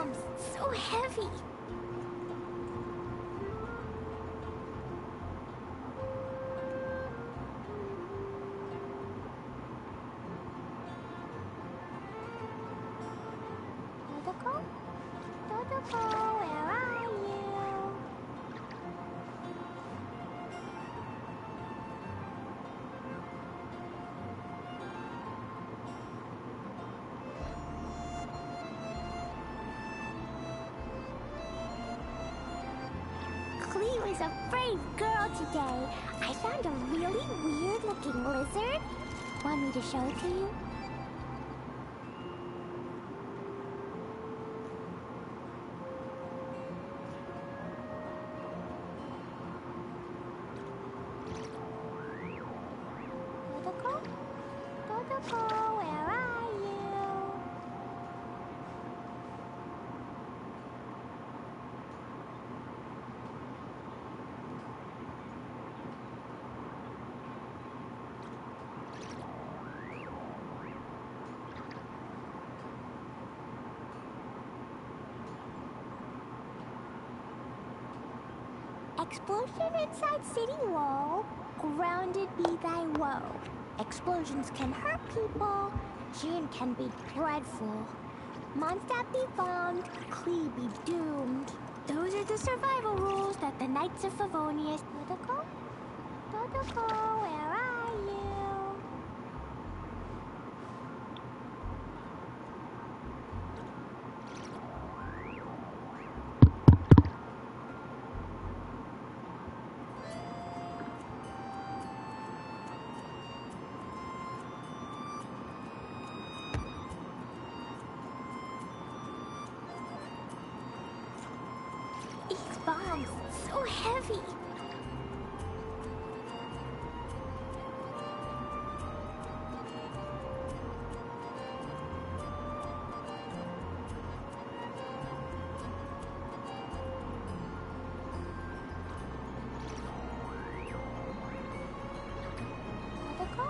bombs, so heavy. Dodoko? Dodoko, where are you? Clee was a brave girl today. I found a really weird-looking lizard. Want me to show it to you? Dodoko? Dodoko, where are you? Explosion inside city wall. Grounded be thy woe. Explosions can hurt people. Jin can be dreadful. Mondstadt be bombed. Clee be doomed. Those are the survival rules that the Knights of Favonius. Dodoko? Dodoko, where are you? These bombs, so heavy. Dodoko?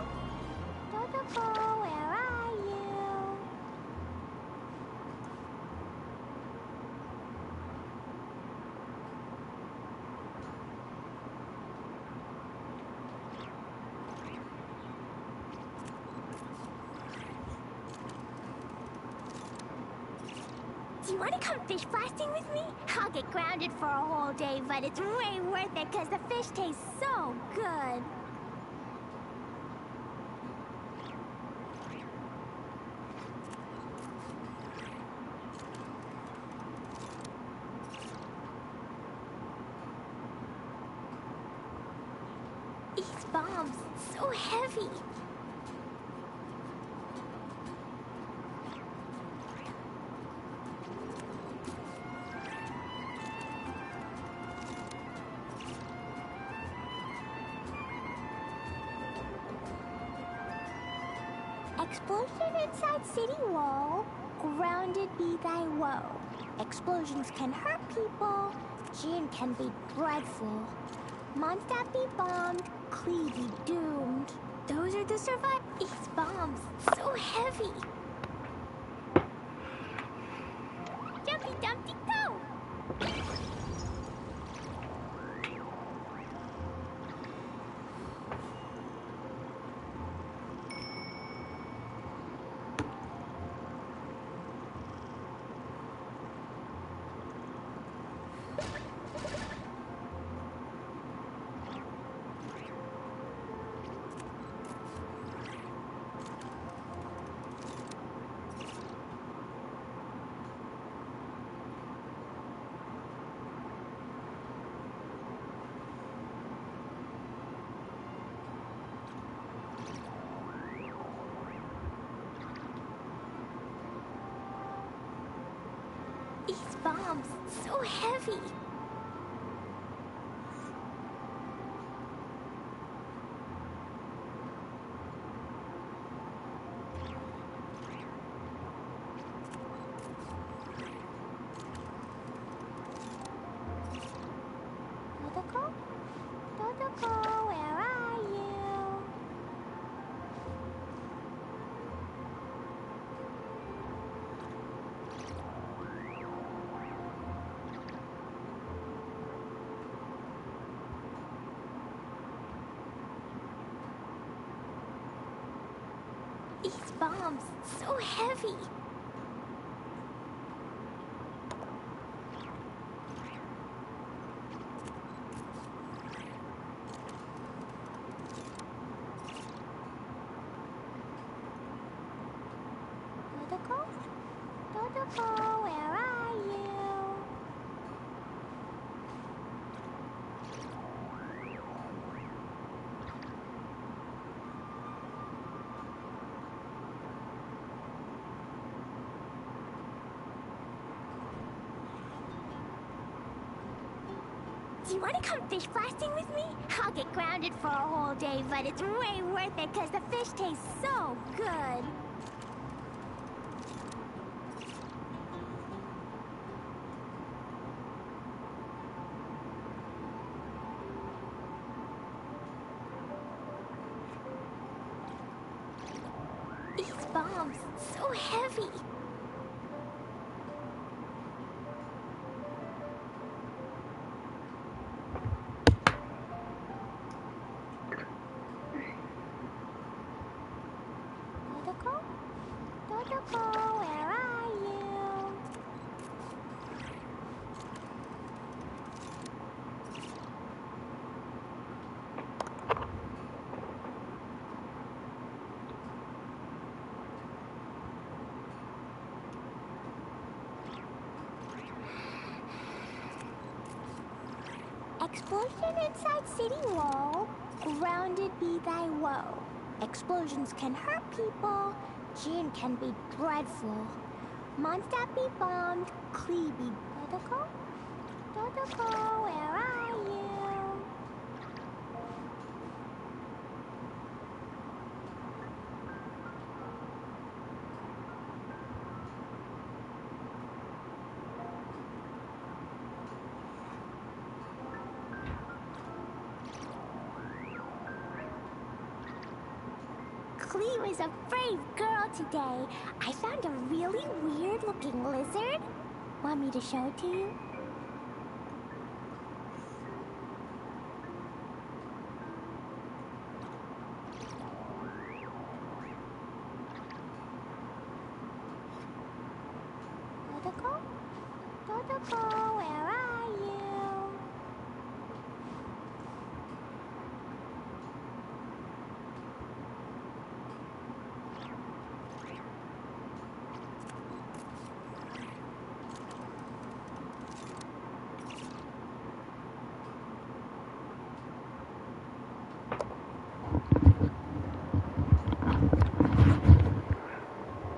Dodoko, where are you? Do you want to come fish blasting with me? I'll get grounded for a whole day, but it's way worth it because the fish taste so good. These bombs, so heavy. Explosion inside city wall. Grounded be thy woe. Explosions can hurt people. Jin can be dreadful. Mondstadt be bombed. Clee be doomed. Those are the survive. These bombs, so heavy. Jumpy Dumpty go! These bombs, so heavy. Dodoko? Dodoko, where are you? bombs, so heavy. Dodoko? Dodoko, where are you? Do you want to come fish blasting with me? I'll get grounded for a whole day, but it's way worth it because the fish taste so good. These bombs, so heavy. Dodoko? Dodoko, where are you? Explosion inside city wall. Grounded be thy woe. Explosions can hurt people. Gin can be dreadful. Mondstadt be bombed. Klee be Dodoko? Dodoko, where are you? Klee was a brave girl today. I found a really weird-looking lizard. Want me to show it to you? Dodoko? Dodoko, where are you?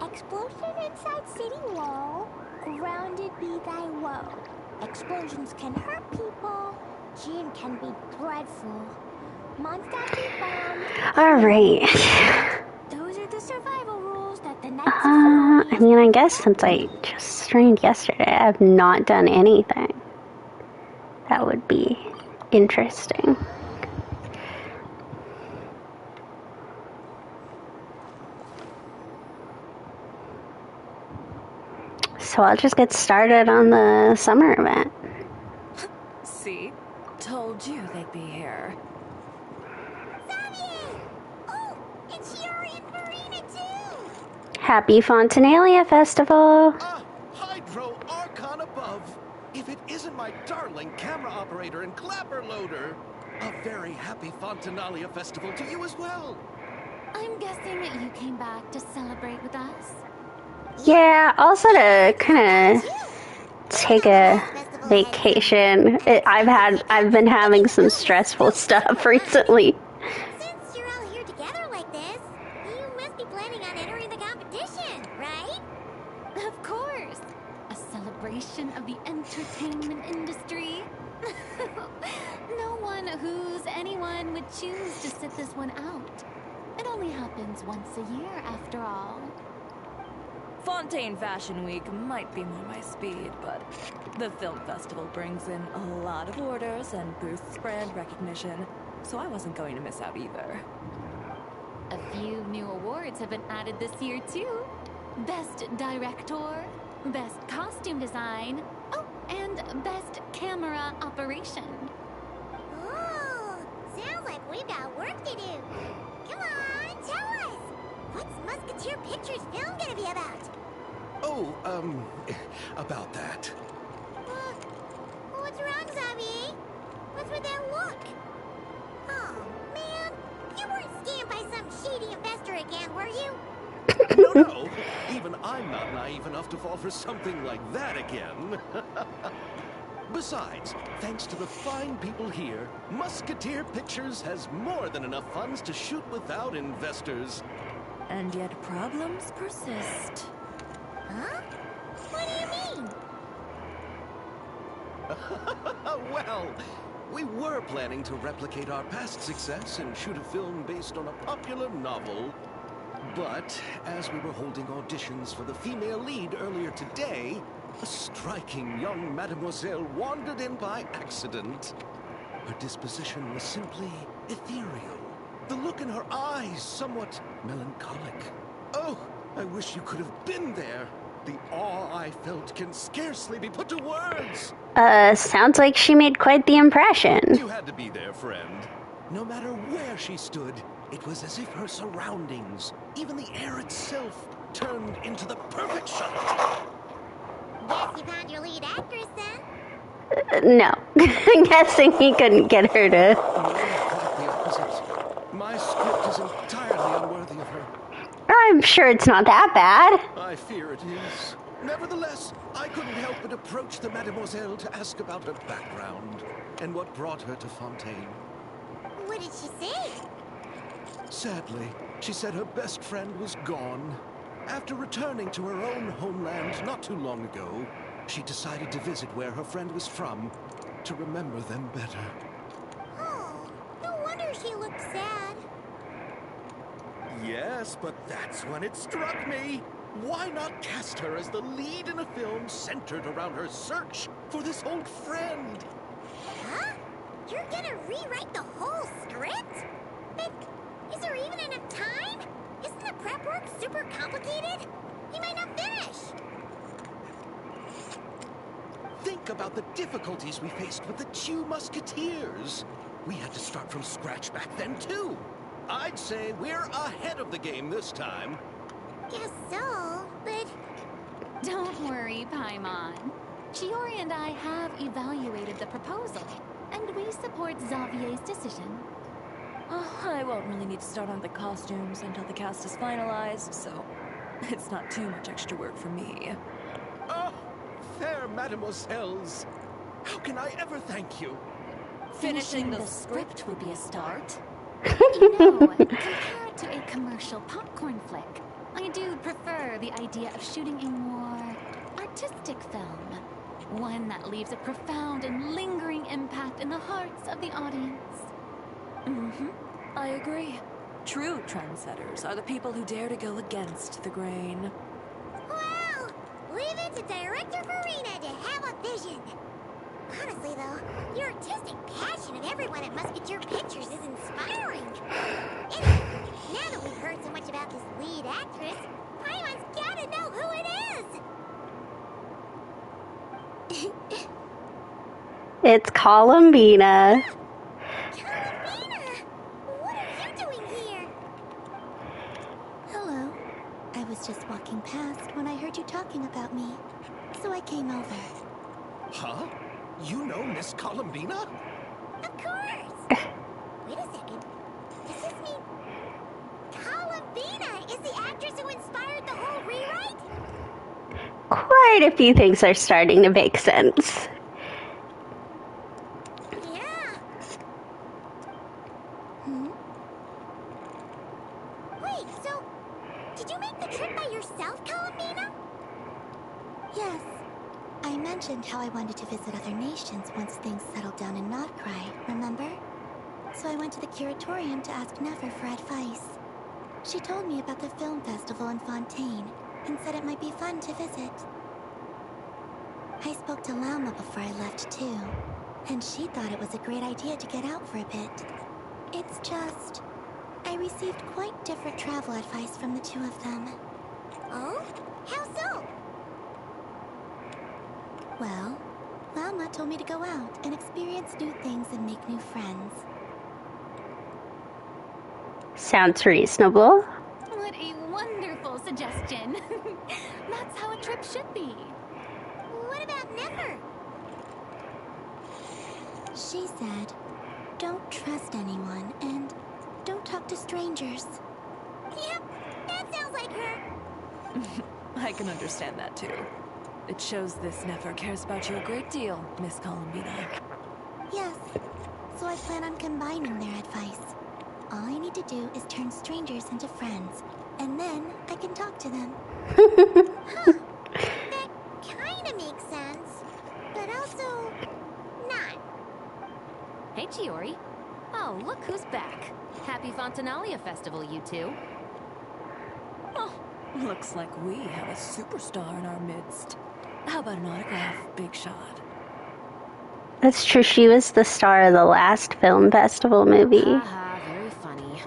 Explosion inside city wall. Grounded be thy woe. Explosions can hurt people. Gin can be dreadful. Mondstadt be bombed. Alright. Those are the survival rules that the I mean, I guess since I just streamed yesterday, I have not done anything. That would be interesting. So I'll just get started on the summer event. See? Told you they'd be here. Xavier! Oh, it's Yuri and Marina too! Happy Fontanalia Festival! Ah, Hydro Archon above! If it isn't my darling camera operator and clapper loader! A very happy Fontanalia Festival to you as well! I'm guessing you came back to celebrate with us? Yeah, also to kind of take a vacation. I've been having some stressful stuff recently. Since you're all here together like this, you must be planning on entering the competition, right? Of course! A celebration of the entertainment industry. No one who's anyone would choose to sit this one out. It only happens once a year, after all. Fontaine Fashion Week might be more my speed, but the film festival brings in a lot of orders and boosts brand recognition, so I wasn't going to miss out either. A few new awards have been added this year, too. Best Director, Best Costume Design, oh, and Best Camera Operation. Ooh, sounds like we've got work to do. Come on, tell us. What's Muscatine What's your pictures film gonna be about? Oh, about that. What's wrong, Xavier? What's with that look? Oh, man. You weren't scammed by some shady investor again, were you? No. Even I'm not naive enough to fall for something like that again. Besides, thanks to the fine people here, Musketeer Pictures has more than enough funds to shoot without investors. And yet problems persist. Huh? What do you mean? Well, we were planning to replicate our past success and shoot a film based on a popular novel. But as we were holding auditions for the female lead earlier today, a striking young mademoiselle wandered in by accident. Her disposition was simply ethereal. The look in her eyes somewhat melancholic. Oh, I wish you could have been there. The awe I felt can scarcely be put to words. Sounds like she made quite the impression. You had to be there, friend. No matter where she stood, it was as if her surroundings, even the air itself, turned into the perfect shot. Guess you found your lead actress, then? No. I'm guessing he couldn't get her to... Quite the opposite. My script is entirely unworthy of her. I'm sure it's not that bad. I fear it is. Nevertheless, I couldn't help but approach the mademoiselle to ask about her background and what brought her to Fontaine. What did she say? Sadly, she said her best friend was gone. After returning to her own homeland not too long ago, she decided to visit where her friend was from to remember them better. Oh, no wonder she looked sad. Yes, but that's when it struck me. Why not cast her as the lead in a film centered around her search for this old friend? Huh? You're gonna rewrite the whole script? But is there even enough time? Isn't the prep work super complicated? He might not finish. Think about the difficulties we faced with the two Musketeers. We had to start from scratch back then, too. I'd say we're ahead of the game this time. Guess so, but... Don't worry, Paimon. Chiori and I have evaluated the proposal, and we support Xavier's decision. I won't really need to start on the costumes until the cast is finalized, so it's not too much extra work for me. Oh, fair mademoiselles. How can I ever thank you? Finishing the script would be a start. You know, compared to a commercial popcorn flick, I do prefer the idea of shooting a more artistic film. One that leaves a profound and lingering impact in the hearts of the audience. I agree. True trendsetters are the people who dare to go against the grain. Well, leave it to Director Farina to have a vision. Honestly, though, your artistic passion of everyone at Musketeer Pictures is inspiring. Anyway, now that we've heard so much about this lead actress, Paimon's gotta know who it is! It's Columbina. Columbina! What are you doing here? Hello. I was just walking past when I heard you talking about me, so I came over. Huh? You know Miss Columbina? Of course! Wait a second. Does this mean Columbina is the actress who inspired the whole rewrite? Quite a few things are starting to make sense. Yeah. Wait, so did you make the trip by yourself, Columbina? Yes. I mentioned how I wanted to visit other nations once things settled down in Nodcry, remember? So I went to the curatorium to ask Never for advice. She told me about the film festival in Fontaine, and said it might be fun to visit. I spoke to Lama before I left too, and she thought it was a great idea to get out for a bit. It's just... I received quite different travel advice from the two of them. Oh? How so? Well, Lama told me to go out and experience new things and make new friends. Sounds reasonable. What a wonderful suggestion. That's how a trip should be. What about Never? She said, don't trust anyone and don't talk to strangers. Yep, that sounds like her. I can understand that too. It shows this Nefer cares about you a great deal, Miss Columbina. Yes, so I plan on combining their advice. All I need to do is turn strangers into friends, and then I can talk to them. Huh, that kinda makes sense, but also not. Hey, Chiori. Oh, look who's back. Happy Fontanalia Festival, you two. Oh, looks like we have a superstar in our midst. How about an autograph, Big Shot? That's true. She was the star of the last film festival movie. Haha, very funny.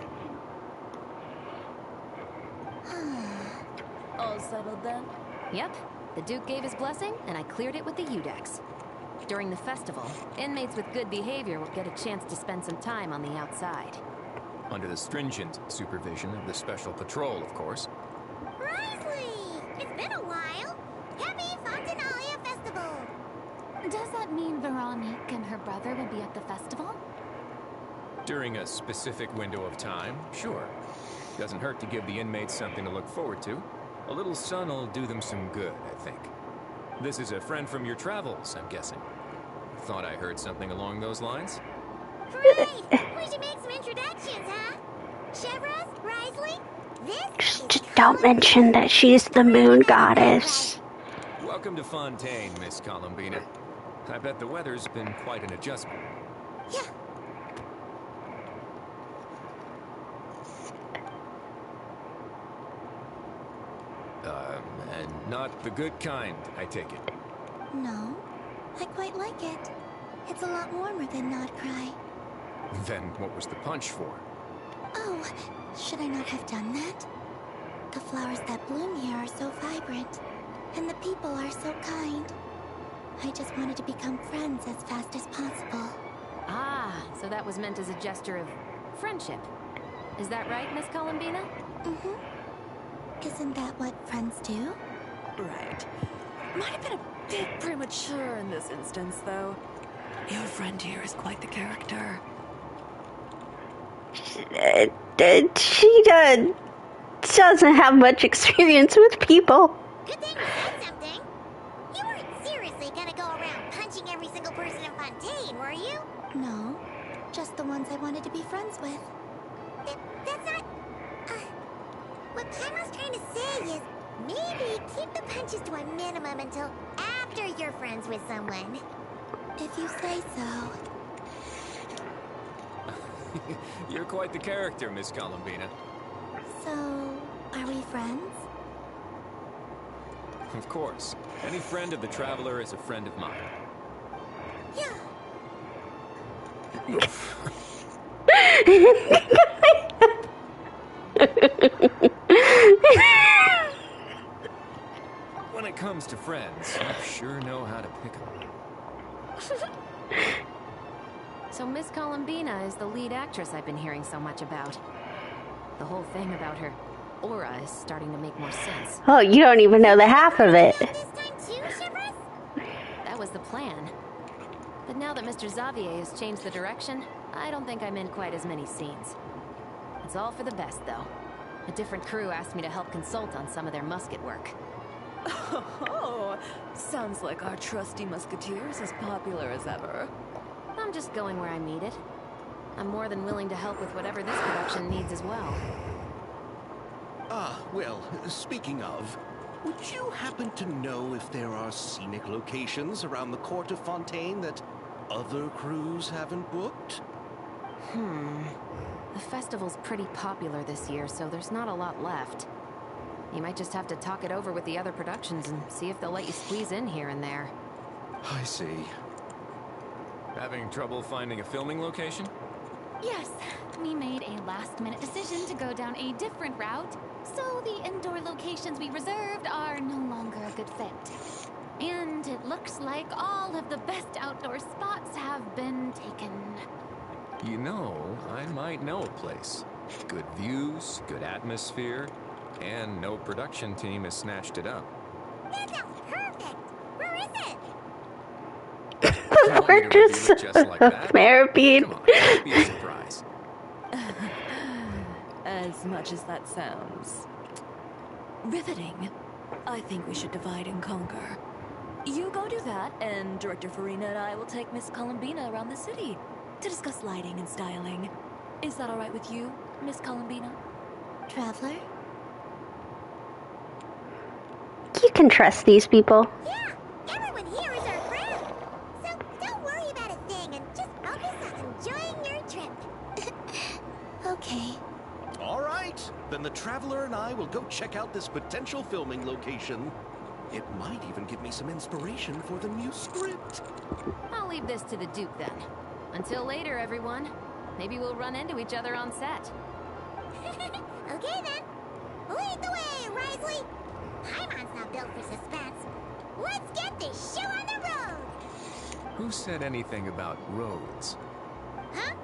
All settled then? Yep, the Duke gave his blessing, and I cleared it with the Udex. During the festival, inmates with good behavior will get a chance to spend some time on the outside. Under the stringent supervision of the Special Patrol, of course. Risley! It's been a while. Happy Fontanalia Festival! Does that mean Veronique and her brother will be at the festival? During a specific window of time, sure. Doesn't hurt to give the inmates something to look forward to. A little sun will do them some good, I think. This is a friend from your travels, I'm guessing. Thought I heard something along those lines? Great! We should make some introductions, huh? Chevros, Risley, this is Just don't mention that she's the moon goddess. Welcome to Fontaine, Miss Columbina. I bet the weather's been quite an adjustment. Yeah. And not the good kind, I take it. No, I quite like it. It's a lot warmer than Not Cry. Then what was the punch for? Oh, should I not have done that? The flowers that bloom here are so vibrant, and the people are so kind. I just wanted to become friends as fast as possible. Ah, so that was meant as a gesture of friendship. Is that right, Miss Columbina? Mm-hmm. Isn't that what friends do? Right. Might have been a bit premature in this instance, though. Your friend here is quite the character. She doesn't have much experience with people. Good thing you said something. You weren't seriously gonna go around punching every single person in Fontaine, were you? No, just the ones I wanted to be friends with. That's not... what Paimon's trying to say is maybe keep the punches to a minimum until after you're friends with someone. If you say so. You're quite the character, Miss Columbina. So, are we friends? Of course. Any friend of the Traveler is a friend of mine. Yeah. When it comes to friends, you sure know how to pick them. So Miss Columbina is the lead actress I've been hearing so much about. The whole thing about her aura is starting to make more sense. Oh, you don't even know the half of it. This time too, Shivers? That was the plan. But now that Mr. Xavier has changed the direction, I don't think I'm in quite as many scenes. It's all for the best, though. A different crew asked me to help consult on some of their musket work. Oh, sounds like our trusty musketeer is as popular as ever. I'm just going where I'm needed. I'm more than willing to help with whatever this production needs as well. Ah, well, speaking of, would you happen to know if there are scenic locations around the court of Fontaine that other crews haven't booked? The festival's pretty popular this year, so there's not a lot left. You might just have to talk it over with the other productions and see if they'll let you squeeze in here and there. I see. Having trouble finding a filming location? Yes, we made a last-minute decision to go down a different route, so the indoor locations we reserved are no longer a good fit. And it looks like all of the best outdoor spots have been taken. You know, I might know a place. Good views, good atmosphere, and no production team has snatched it up. That sounds perfect. Where is it? You want me to reveal it just like that? Maripede. Come on, let be a surprise. As much as that sounds riveting, I think we should divide and conquer. You go do that, and Director Farina and I will take Miss Columbina around the city to discuss lighting and styling. Is that all right with you, Miss Columbina? Traveler? You can trust these people. Yeah, everyone here is our friend. So don't worry about a thing and just focus on enjoying your trip. Okay. All right, then the Traveler and I will go check out this potential filming location. It might even give me some inspiration for the new script. I'll leave this to the Duke then. Until later, everyone. Maybe we'll run into each other on set. Okay then. Lead the way, Risley. Paimon's not built for suspense. Let's get this show on the road. Who said anything about roads? Huh?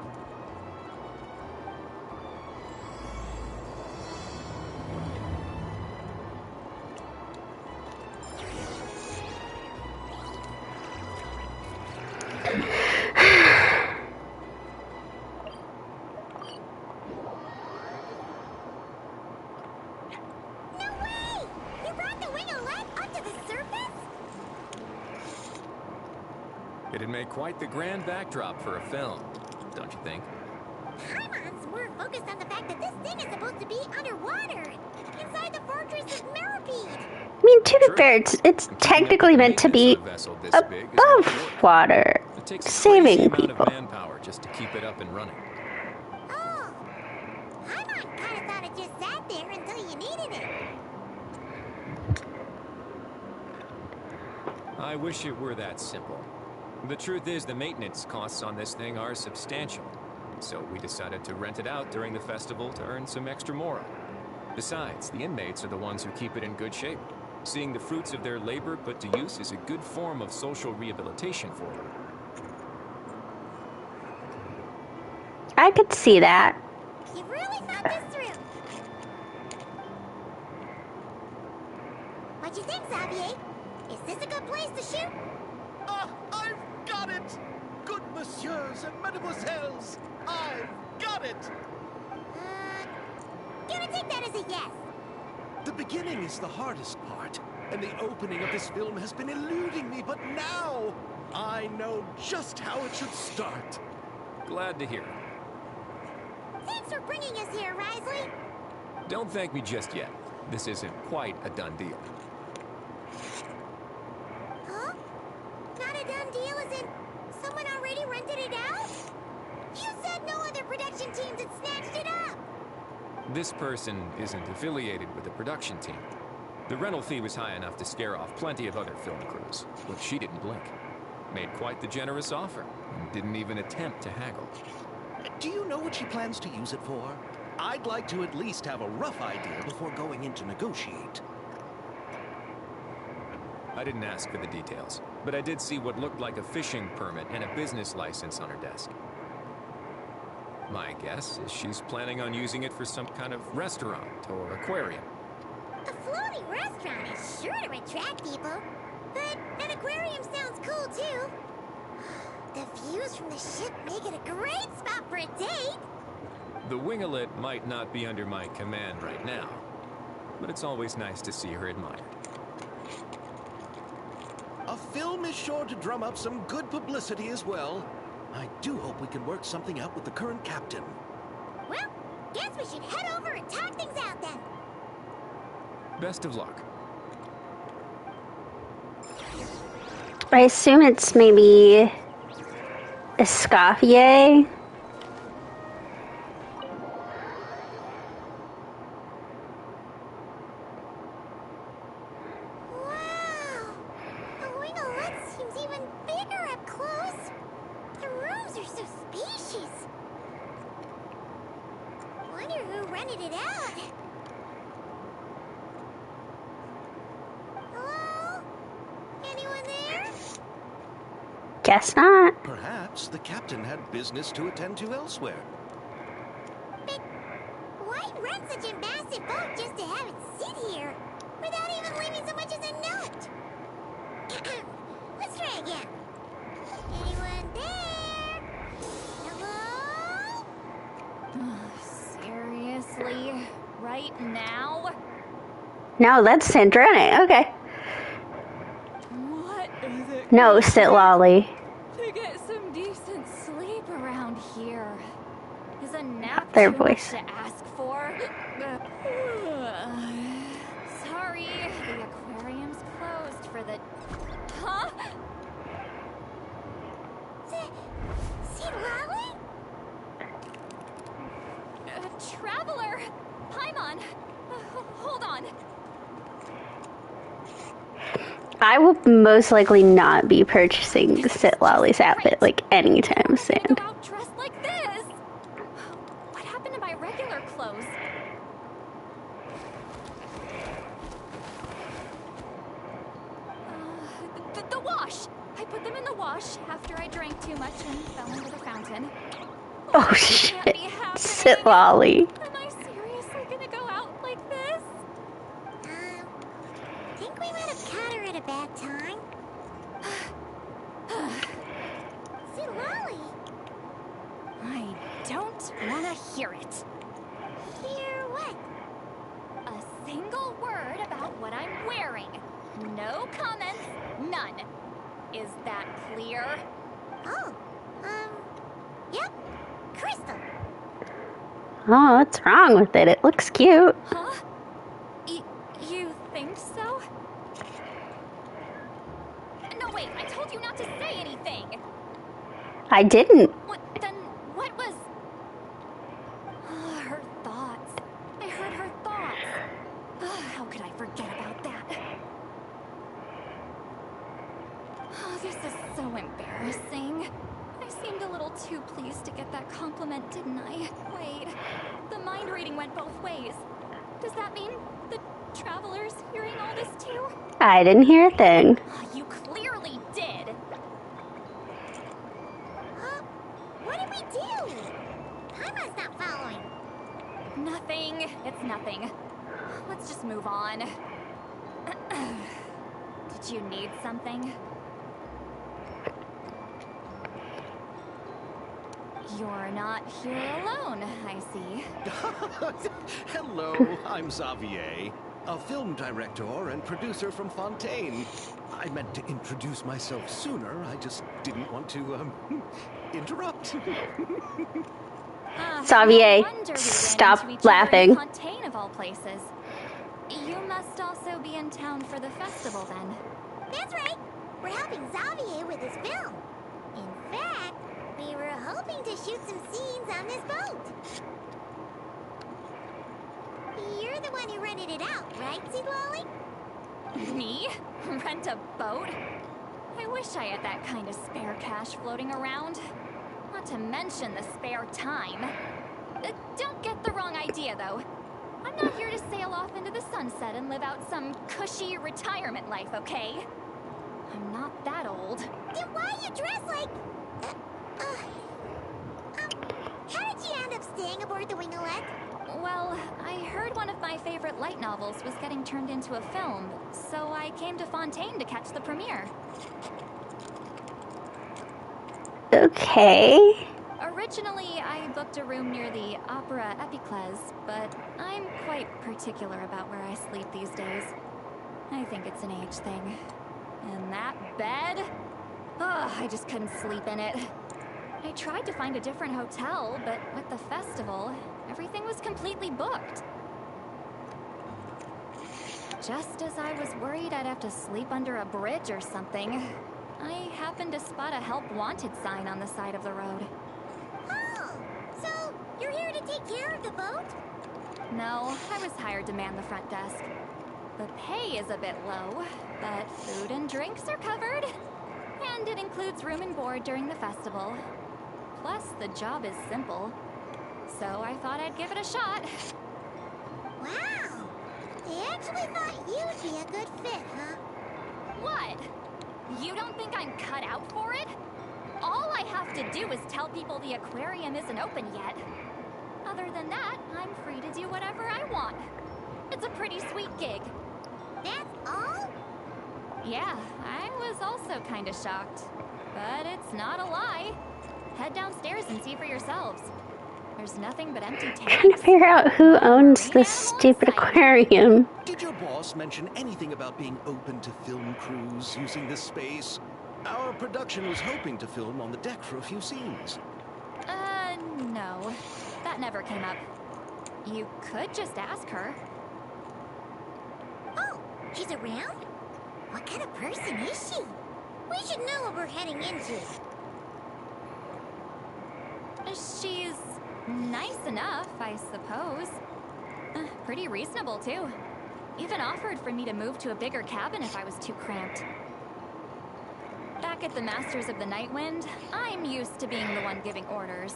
No way! You brought the wing-o-let up to the surface? It'd make quite the grand backdrop for a film, don't you think? Paimon's more focused on the fact that this thing is supposed to be underwater, inside the fortress of Maripede. I mean, to be True. fair, it's technically meant to be above water, It takes a crazy saving amount people. of manpower just to keep it up and running. Oh, Paimon kind of thought it just sat there until you needed it. I wish it were that simple. The truth is, the maintenance costs on this thing are substantial. So we decided to rent it out during the festival to earn some extra mora. Besides, the inmates are the ones who keep it in good shape. Seeing the fruits of their labor put to use is a good form of social rehabilitation for them. I could see that. You really thought this through. What you think, Xavier? Is this a good place to shoot? Ah, I've got it! Good messieurs and mademoiselles, I've got it! Gonna take that as a yes. The beginning is the hardest part, and the opening of this film has been eluding me, but now I know just how it should start. Glad to hear it. Thanks for bringing us here, Risley. Don't thank me just yet. This isn't quite a done deal. Huh? Not a done deal as in someone already rented it out? You said no other production teams had snatched it up. This person isn't affiliated with the production team. The rental fee was high enough to scare off plenty of other film crews, but she didn't blink. Made quite the generous offer, and didn't even attempt to haggle. Do you know what she plans to use it for? I'd like to at least have a rough idea before going in to negotiate. I didn't ask for the details, but I did see what looked like a fishing permit and a business license on her desk. My guess is she's planning on using it for some kind of restaurant or aquarium. A floating restaurant is sure to attract people. But an aquarium sounds cool, too. The views from the ship make it a great spot for a date. The winglet might not be under my command right now, but it's always nice to see her admired. A film is sure to drum up some good publicity as well. I do hope we can work something out with the current captain. Well, guess we should head over and talk things out then. Best of luck. I assume it's maybe Escoffier. Wow! The wing-o-let seems even bigger up close. The rooms are so spacious. Wonder who rented it out. Hello? Anyone there? Guess not. Perhaps the captain had business to attend to elsewhere. But why rent such a massive boat just to have it again. Anyone there? Hello? Seriously? Right now? No, that's Sandrone. Okay. What is it? No, sit lolly. To get some decent sleep around here. Is a nap Their too voice. much to ask for? Sorry, the aquarium's closed for the... Huh? See Lolly? Traveler! Paimon! Hold on. I will most likely not be purchasing Sit Lolly's outfit like anytime soon. Go out dressed like this. What happened to my regular clothes? The wash. I put them in the wash after I drank too much and fell into the fountain. Oh This can't shit. be happening. Sit Lolly. Am I seriously gonna go out like this? Think we might have caught her at a bad time. See Lolly? I don't wanna hear it. Hear what? A single word about what I'm wearing. No comments, none. Is that clear? Oh, yep. Crystal. Oh, what's wrong with it? It looks cute. Huh? You think so? No, wait, I told you not to say anything. I didn't. What was... her thoughts. I heard her thoughts. How could I forget about that? Oh, this is so embarrassing. I seemed a little too pleased to get that compliment, didn't I? Wait, the mind reading went both ways. Does that mean the traveler's hearing all this too? I didn't hear a thing. You clearly did. What did we do? Paimon's not following. Nothing. It's nothing. Let's just move on. Did you need something? You're not here alone, I see. Hello, I'm Xavier, a film director and producer from Fontaine. I meant to introduce myself sooner, I just didn't want to, interrupt. Xavier, No wonder we ran stop into each other laughing. in Fontaine of all places. You must also be in town for the festival then. That's right. We're helping Xavier with his film. In fact, we were hoping to shoot some scenes on this boat. You're the one who rented it out, right, Seed Lolly? Me? Rent a boat? I wish I had that kind of spare cash floating around. Not to mention the spare time. Don't get the wrong idea, though. I'm not here to sail off into the sunset and live out some cushy retirement life, okay? I'm not that old. Then why you dress like... how did you end up staying aboard the Winglet? Well, I heard one of my favorite light novels was getting turned into a film, so I came to Fontaine to catch the premiere. Okay. Originally, I booked a room near the Opera Epicles, but I'm quite particular about where I sleep these days. I think it's an age thing. And that bed? Ugh, I just couldn't sleep in it. I tried to find a different hotel, but with the festival, everything was completely booked. Just as I was worried I'd have to sleep under a bridge or something, I happened to spot a help wanted sign on the side of the road. Oh, so you're here to take care of the boat? No, I was hired to man the front desk. The pay is a bit low, but food and drinks are covered. And it includes room and board during the festival. Plus, the job is simple. So I thought I'd give it a shot. Wow. They actually thought you'd be a good fit, huh? What? You don't think I'm cut out for it? All I have to do is tell people the aquarium isn't open yet. Other than that, I'm free to do whatever I want. It's a pretty sweet gig. That's all? Yeah, I was also kind of shocked. But it's not a lie. Head downstairs and see for yourselves. There's nothing but empty tanks. Trying to figure out who owns this stupid aquarium. Did your boss mention anything about being open to film crews using this space? Our production was hoping to film on the deck for a few scenes. No. That never came up. You could just ask her. Oh, she's around? What kind of person is she? We should know what we're heading into. She's nice enough, I suppose. Pretty reasonable, too. Even offered for me to move to a bigger cabin if I was too cramped. Back at the Masters of the Nightwind, I'm used to being the one giving orders.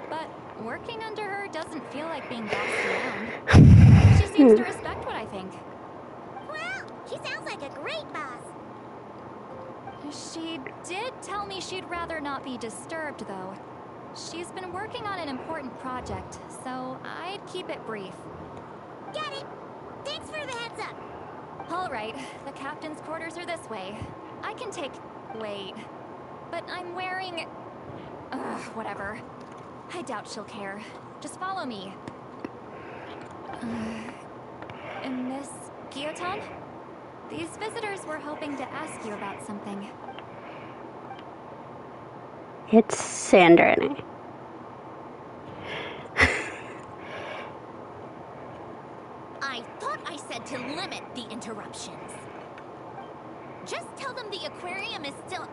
But working under her doesn't feel like being bossed around. She seems to respect what I think. Well, she sounds like a great boss. She did tell me she'd rather not be disturbed, though. She's been working on an important project, so I'd keep it brief. Got it. Thanks for the heads up. All right, the captain's quarters are this way. I can take... Wait. But I'm wearing... whatever. I doubt she'll care. Just follow me. Miss Guillotin? These visitors were hoping to ask you about something. It's Sandra and I. I thought I said to limit the interruptions. Just tell them the aquarium is still...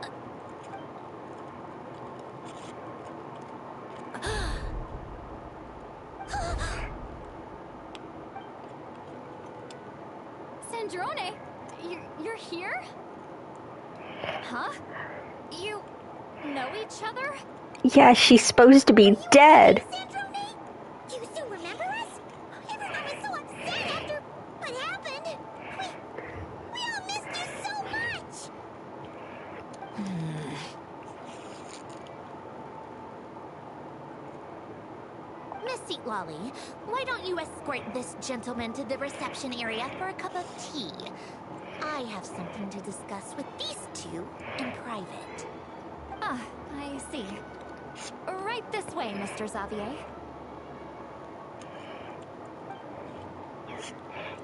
Sandrone? You're here? Huh? You know each other? Yeah, she's supposed to be dead. Sandrone? Do you still remember us? Everyone was so upset after what happened. We all missed you so much. Miss Seatlolly, why don't you escort this gentleman to the reception area for a cup of tea? I have something to discuss with these two in private. Ah, I see. Right this way, Mr. Xavier.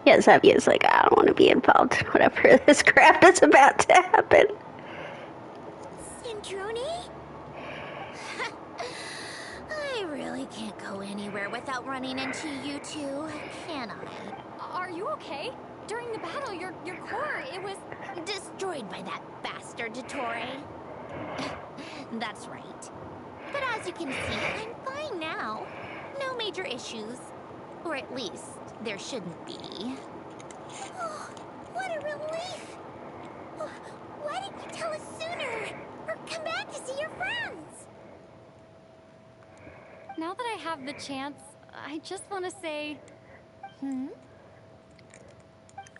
Yeah, Xavier's like, I don't want to be involved. Whatever this crap is about to happen. Sandrone? I really can't go anywhere without running into you two, can I? Are you okay? During the battle, your core, it was... Destroyed by that bastard Dottore. That's right. But as you can see, I'm fine now. No major issues. Or at least, there shouldn't be. Oh, what a relief! Oh, why didn't you tell us sooner? Or come back to see your friends? Now that I have the chance, I just want to say...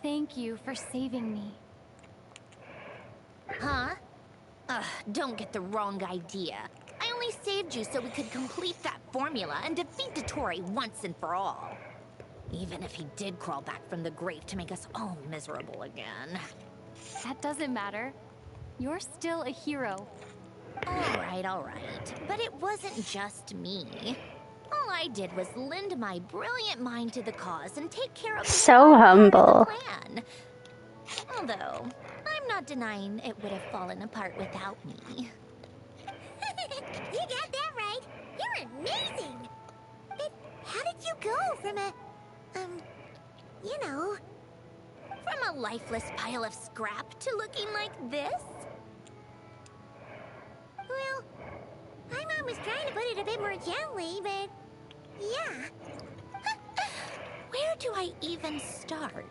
Thank you for saving me. Huh? Don't get the wrong idea. I only saved you so we could complete that formula and defeat Dottore once and for all. Even if he did crawl back from the grave to make us all miserable again. That doesn't matter. You're still a hero. All right. But it wasn't just me. All I did was lend my brilliant mind to the cause and take care of So humble. the plan. Although, I'm not denying it would have fallen apart without me. You got that right. You're amazing. But how did you go from from a lifeless pile of scrap to looking like this? Well, my mom was trying to put it a bit more gently, but yeah. Where do I even start?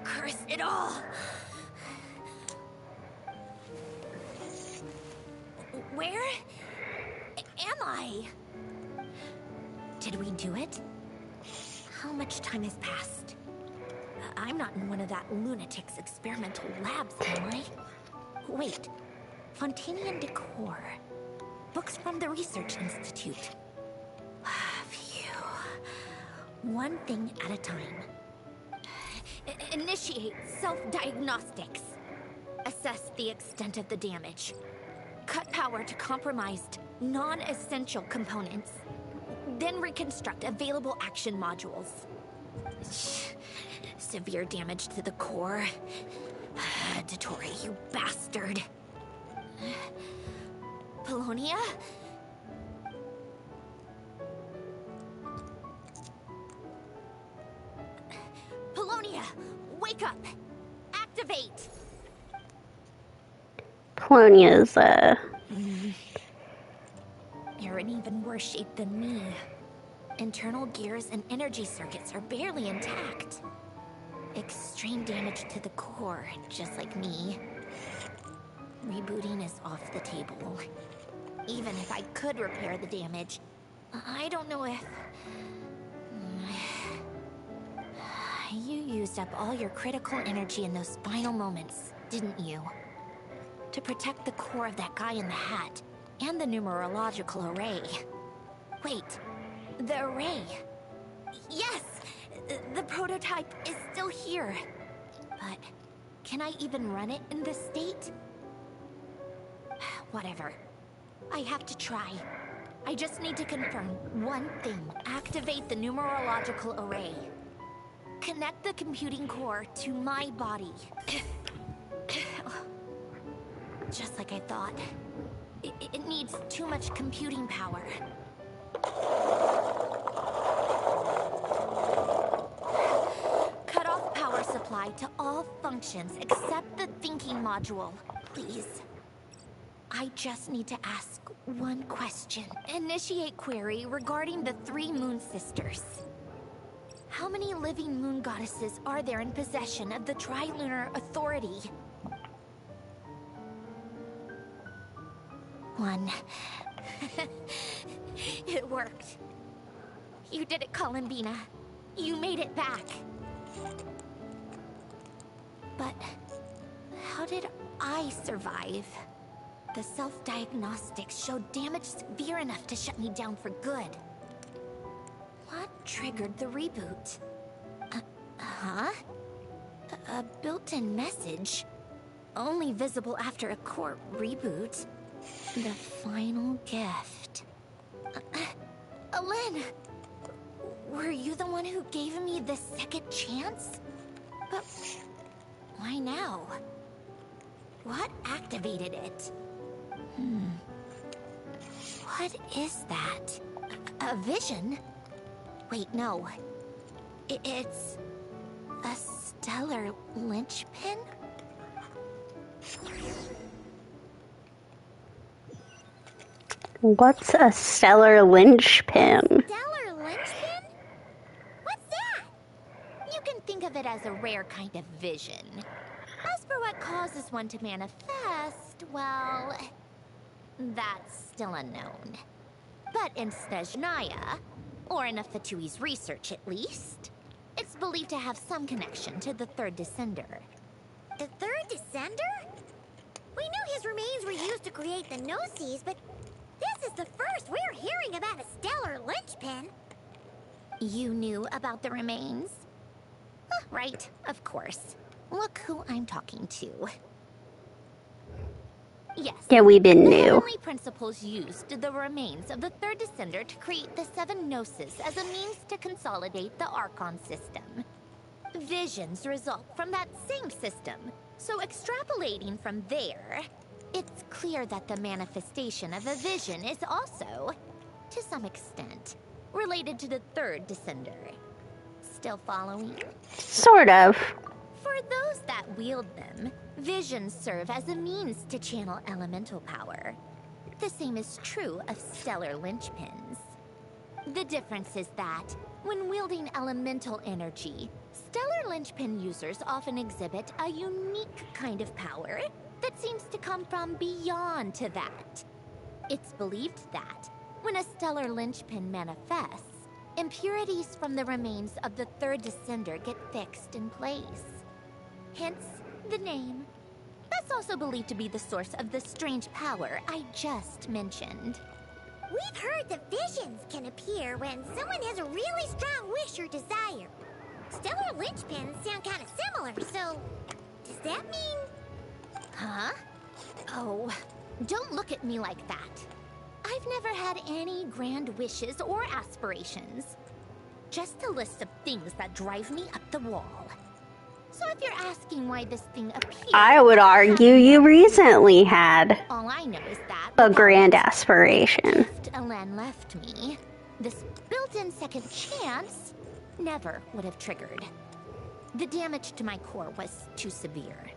Curse it all! Where am I? Did we do it? How much time has passed? I'm not in one of that lunatic's experimental labs, am I? Wait, Fontanian decor. Books from the Research Institute. Phew. One thing at a time. Initiate self-diagnostics. Assess the extent of the damage. Cut power to compromised, non-essential components. Then reconstruct available action modules. Severe damage to the core. Dottore, you bastard. Polonia? Polonia, wake up! Activate! Polonia's, You're in even worse shape than me. Internal gears and energy circuits are barely intact. Extreme damage to the core, just like me. Rebooting is off the table. Even if I could repair the damage, I don't know if... You used up all your critical energy in those final moments, didn't you? To protect the core of that guy in the hat, and the numerological array. Wait, the array. Yes! The prototype is still here. But can I even run it in this state? Whatever. I have to try. I just need to confirm one thing. Activate the numerological array. Connect the computing core to my body. Just like I thought. It needs too much computing power. Cut off power supply to all functions except the thinking module, please. I just need to ask one question. Initiate query regarding the 3 moon sisters. How many living moon goddesses are there in possession of the Trilunar Authority? 1. It worked. You did it, Columbina. You made it back. But how did I survive? The self-diagnostics showed damage severe enough to shut me down for good. What triggered the reboot? A built-in message? Only visible after a core reboot? The final gift. Alin! Were you the one who gave me the second chance? But why now? What activated it? What is that? A vision? Wait, no. It's a stellar linchpin? What's a stellar linchpin? Stellar linchpin? What's that? You can think of it as a rare kind of vision. As for what causes one to manifest, well, that's still unknown. But in Snezhnaya, or in Afatui's research at least, it's believed to have some connection to the third descender. The third descender? We knew his remains were used to create the Gnosis, but this is the first we're hearing about a stellar linchpin. You knew about the remains? Right, of course. Look who I'm talking to. Yes. Yeah, we've been The new. heavenly principles used the remains of the third descender to create the 7 Gnosis as a means to consolidate the Archon system. Visions result from that same system, so extrapolating from there, it's clear that the manifestation of a vision is also, to some extent, related to the third descender. Still following? Sort of. For those that wield them, visions serve as a means to channel elemental power. The same is true of stellar linchpins. The difference is that, when wielding elemental energy, stellar linchpin users often exhibit a unique kind of power that seems to come from beyond to that. It's believed that when a stellar linchpin manifests, impurities from the remains of the third descender get fixed in place. Hence the name. That's also believed to be the source of the strange power I just mentioned. We've heard that visions can appear when someone has a really strong wish or desire. Stellar linchpins sound kind of similar, so does that mean... Huh? Oh, don't look at me like that. I've never had any grand wishes or aspirations. Just a list of things that drive me up the wall. So if you're asking why this thing appeared... I would argue you recently had all I know is that... a grand aspiration. Elen left me, this built-in second chance never would have triggered. The damage to my core was too severe.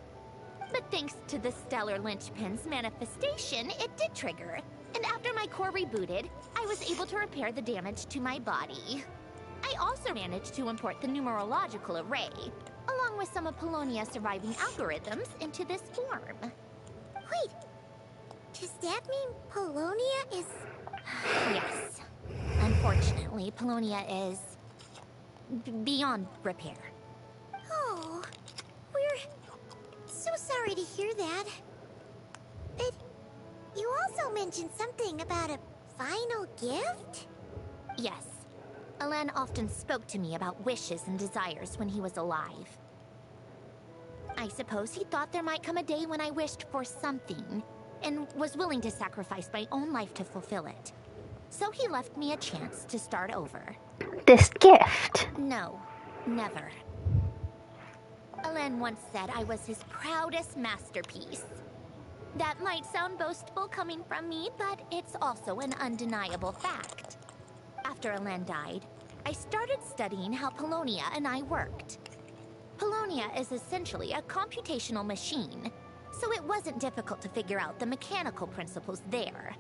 But thanks to the stellar linchpin's manifestation, it did trigger. And after my core rebooted, I was able to repair the damage to my body. I also managed to import the numerological array, along with some of Polonia's surviving algorithms, into this form. Wait, does that mean Polonia is... Yes. Unfortunately, Polonia is... beyond repair. Oh, we're so sorry to hear that. But you also mentioned something about a final gift? Yes. Elen often spoke to me about wishes and desires when he was alive. I suppose he thought there might come a day when I wished for something, and was willing to sacrifice my own life to fulfill it. So he left me a chance to start over. This gift. No, never. Elen once said I was his proudest masterpiece. That might sound boastful coming from me, but it's also an undeniable fact. After Elen died, I started studying how Polonia and I worked. Polonia is essentially a computational machine, so it wasn't difficult to figure out the mechanical principles there.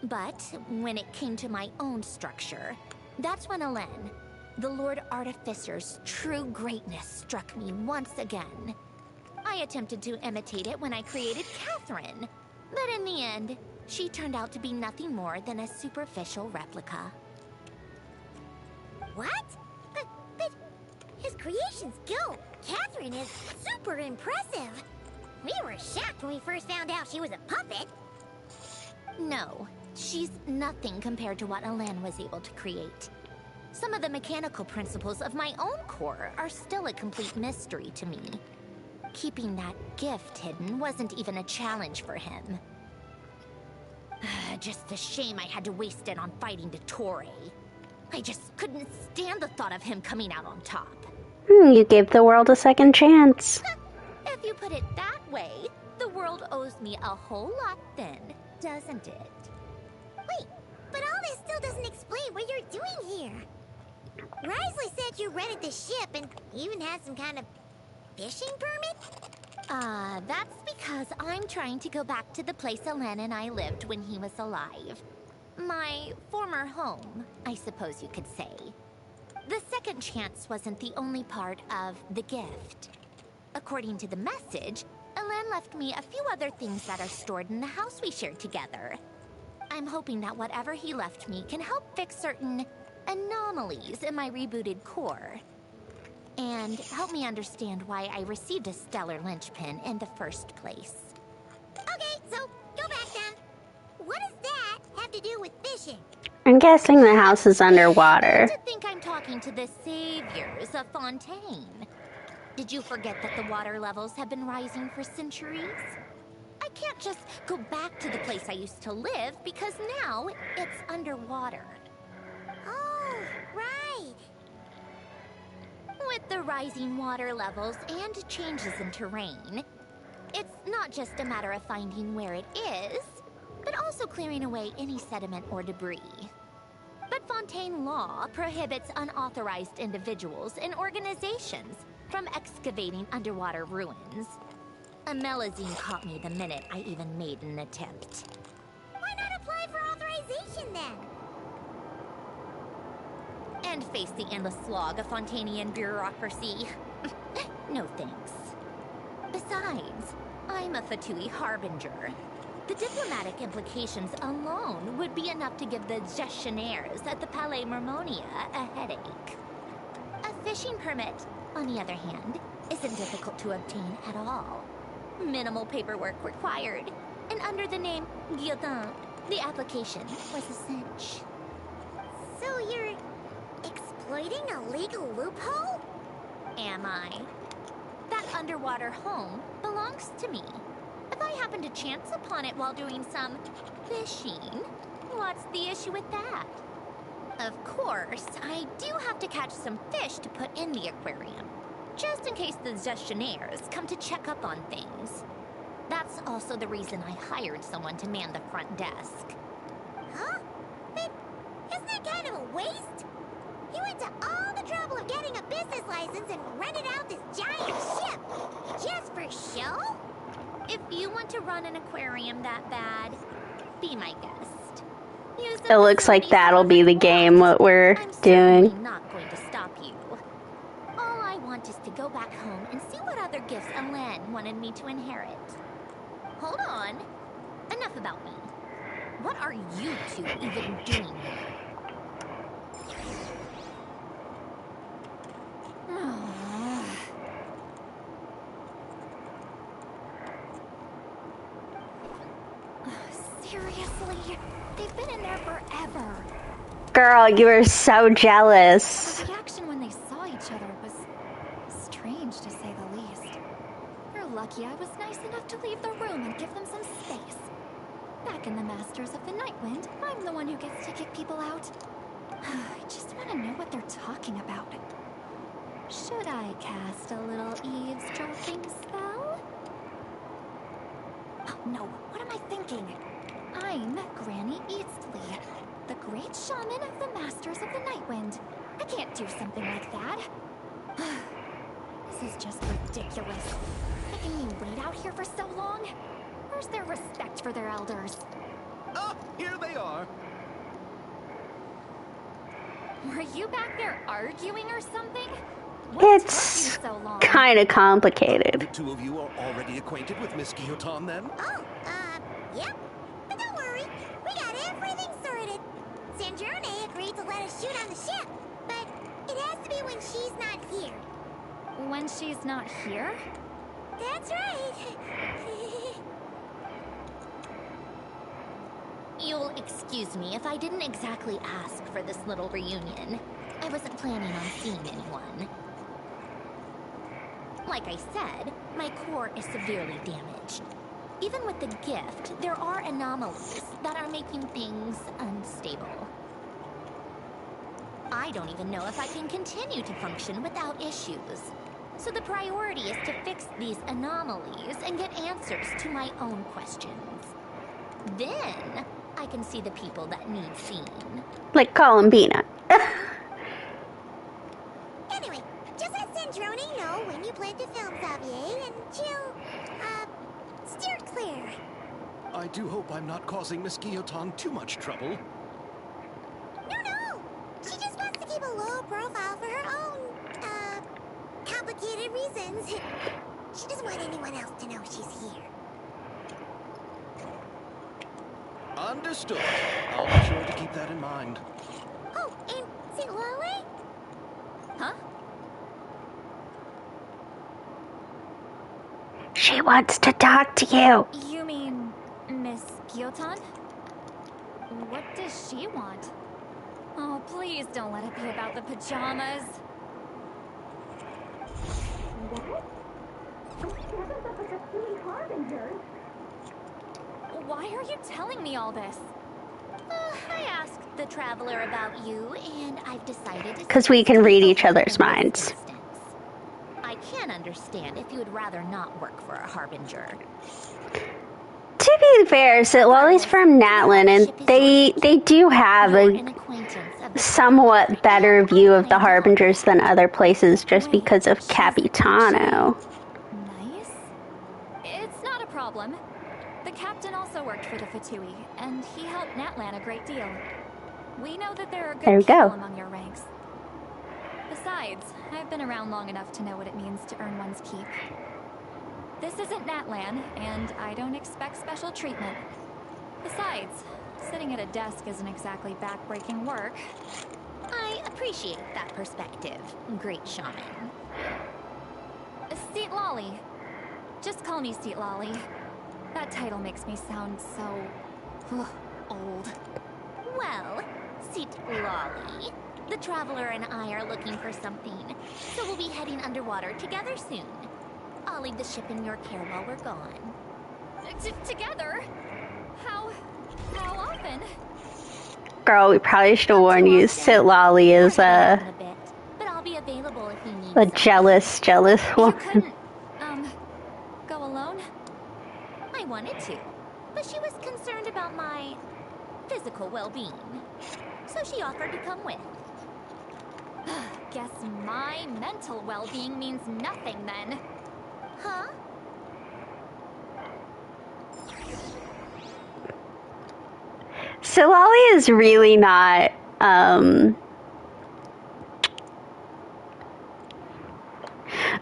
But when it came to my own structure, that's when Elen, the Lord Artificer's true greatness, struck me once again. I attempted to imitate it when I created Catherine, but in the end, she turned out to be nothing more than a superficial replica. What? But his creation skill, Catherine, is super impressive. We were shocked when we first found out she was a puppet. No, she's nothing compared to what Elen was able to create. Some of the mechanical principles of my own core are still a complete mystery to me. Keeping that gift hidden wasn't even a challenge for him. Just a shame I had to waste it on fighting Dottore. I just couldn't stand the thought of him coming out on top. You gave the world a second chance. If you put it that way, the world owes me a whole lot then, doesn't it? Wait, but all this still doesn't explain what you're doing here. Risley said you rented the ship and even had some kind of fishing permit? That's because I'm trying to go back to the place Elen and I lived when he was alive. My former home, I suppose you could say. The second chance wasn't the only part of the gift. According to the message, Elen left me a few other things that are stored in the house we shared together. I'm hoping that whatever he left me can help fix certain anomalies in my rebooted core. And help me understand why I received a stellar linchpin in the first place. Okay, so go back then. What does that have to do with fishing? I'm guessing the house is underwater. I think I'm talking to the saviors of Fontaine. Did you forget that the water levels have been rising for centuries? I can't just go back to the place I used to live because now it's underwater. Oh, right. With the rising water levels and changes in terrain, it's not just a matter of finding where it is, but also clearing away any sediment or debris. But Fontaine law prohibits unauthorized individuals and organizations from excavating underwater ruins. A Melazine caught me the minute I even made an attempt. Why not apply for authorization then? And face the endless slog of Fontanian bureaucracy. No thanks. Besides, I'm a Fatui Harbinger. The diplomatic implications alone would be enough to give the gestionnaires at the Palais Mermonia a headache. A fishing permit, on the other hand, isn't difficult to obtain at all. Minimal paperwork required, and under the name Guillotin, the application was a cinch. So you're exploiting a legal loophole? Am I? That underwater home belongs to me. If I happen to chance upon it while doing some fishing, what's the issue with that? Of course, I do have to catch some fish to put in the aquarium, just in case the gestionnaires come to check up on things. That's also the reason I hired someone to man the front desk. Huh? But isn't that kind of a waste? You went to all the trouble of getting a business license and rented out this giant ship, just for show? If you want to run an aquarium that bad, be my guest. Use the It looks like that'll be the game, what we're doing. I'm not going to stop you. All I want is to go back home and see what other gifts Alain wanted me to inherit. Hold on. Enough about me. What are you two even doing here? Seriously? They've been in there forever. Girl, you are so jealous. The reaction when they saw each other was strange, to say the least. You're lucky I was nice enough to leave the room and give them some space. Back in the Masters of the Nightwind, I'm the one who gets to kick people out. I just want to know what they're talking about. Should I cast a little eavesdropping spell? Oh no, what am I thinking? I'm Granny Eastley, the great shaman of the Masters of the Nightwind. I can't do something like that. This is just ridiculous. Making me wait out here for so long? Where's their respect for their elders? Ah, here they are. Were you back there arguing or something? What took It's you so long? kind of complicated. The two of you are already acquainted with Miss Guillotin, then? Oh, yep. But don't worry, we got everything sorted. Sandrone agreed to let us shoot on the ship, but it has to be when she's not here. When she's not here? That's right. You'll excuse me if I didn't exactly ask for this little reunion. I wasn't planning on seeing anyone. Like I said, my core is severely damaged. Even with the gift, there are anomalies that are making things unstable. I don't even know if I can continue to function without issues. So the priority is to fix these anomalies and get answers to my own questions. Then, I can see the people that need seeing. Like Columbina. Anyway, just let Sandrone know when you plan to film Xavier, and she'll, steer clear. I do hope I'm not causing Miss Guillotin too much trouble. No! She just wants to keep a low profile for her own, complicated reasons. She doesn't want anyone else to know she's here. Understood. I'll be sure to keep that in mind. Oh, and St. Lolly? Huh? She wants to talk to you. You mean Miss Guillotin? What does she want? Oh, please don't let it be about the pajamas. Why are you telling me all this? I asked the Traveler about you, and I've decided to... 'Cause we can read each other's minds. I can understand if you would rather not work for a Harbinger. To be fair, Sitlali's from Natlin, and they do have a somewhat better view of the Harbingers than other places just because of Capitano. Nice. It's not a problem. The captain also worked for the Fatui, and he helped Natlan a great deal. We know that there are There we good people go. among your ranks. Besides, I've been around long enough to know what it means to earn one's keep. This isn't Natlan, and I don't expect special treatment. Besides, sitting at a desk isn't exactly back-breaking work. I appreciate that perspective, great shaman. Seat Lolly. Just call me Seat Lolly. That title makes me sound so... old. Well, Seat Lolly, the Traveler and I are looking for something, so we'll be heading underwater together soon. I'll leave the ship in your care while we're gone. Together? How often? Girl, we probably should have warned you. Sit Lolly is But I'll be available if you need a jealous woman. You couldn't, go alone? I wanted to, but she was concerned about my physical well-being, so she offered to come with. Guess my mental well-being means nothing then. Huh? So Lolly is really not,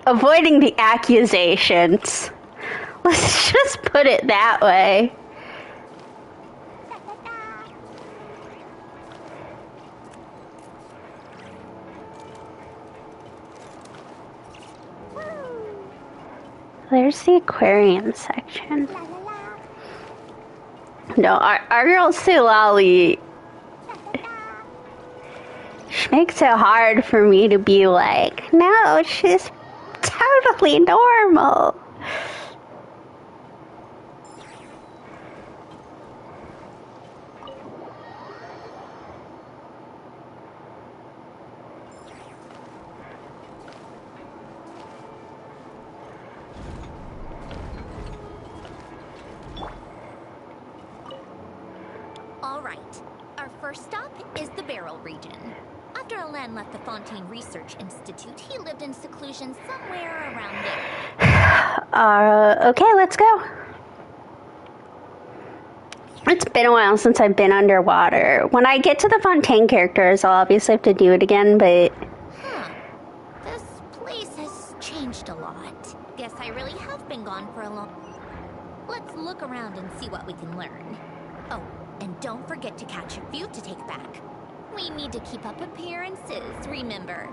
avoiding the accusations. Let's just put it that way. There's the aquarium section. No, our girl Sulali, she makes it hard for me to be like, no, she's totally normal. First stop is the Barrel region. After Alain left the Fontaine Research Institute, he lived in seclusion somewhere around there. Okay, let's go. It's been a while since I've been underwater. When I get to the Fontaine characters, I'll obviously have to do it again, but... This place has changed a lot. Guess I really have been gone for a long... Let's look around and see what we can learn. Oh, and don't forget to catch a few to take back. We need to keep up appearances, remember?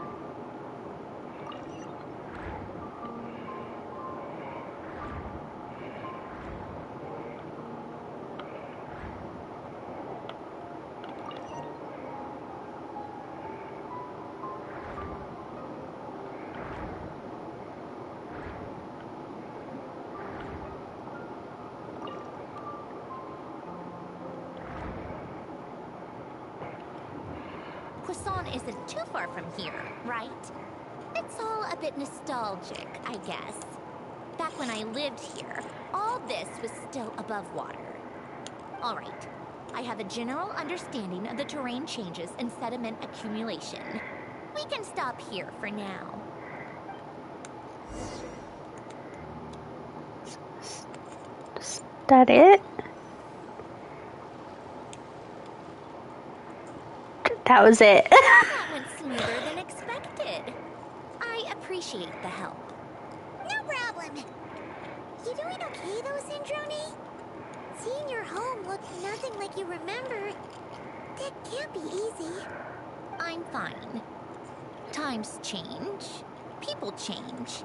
Isn't too far from here, right? It's all a bit nostalgic, I guess. Back when I lived here, all this was still above water. All right, I have a general understanding of the terrain changes and sediment accumulation. We can stop here for now. Is that it? That was it. That went smoother than expected. I appreciate the help. No problem. You doing okay though, Syndrome? Seeing your home look nothing like you remember, that can't be easy. I'm fine. Times change. People change.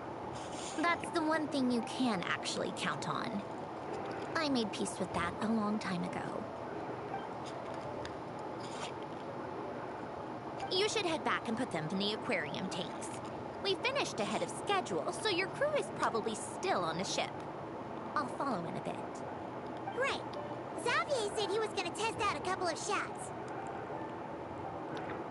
That's the one thing you can actually count on. I made peace with that a long time ago. You should head back and put them in the aquarium tanks. We finished ahead of schedule, so your crew is probably still on the ship. I'll follow in a bit. Right. Xavier said he was gonna test out a couple of shots.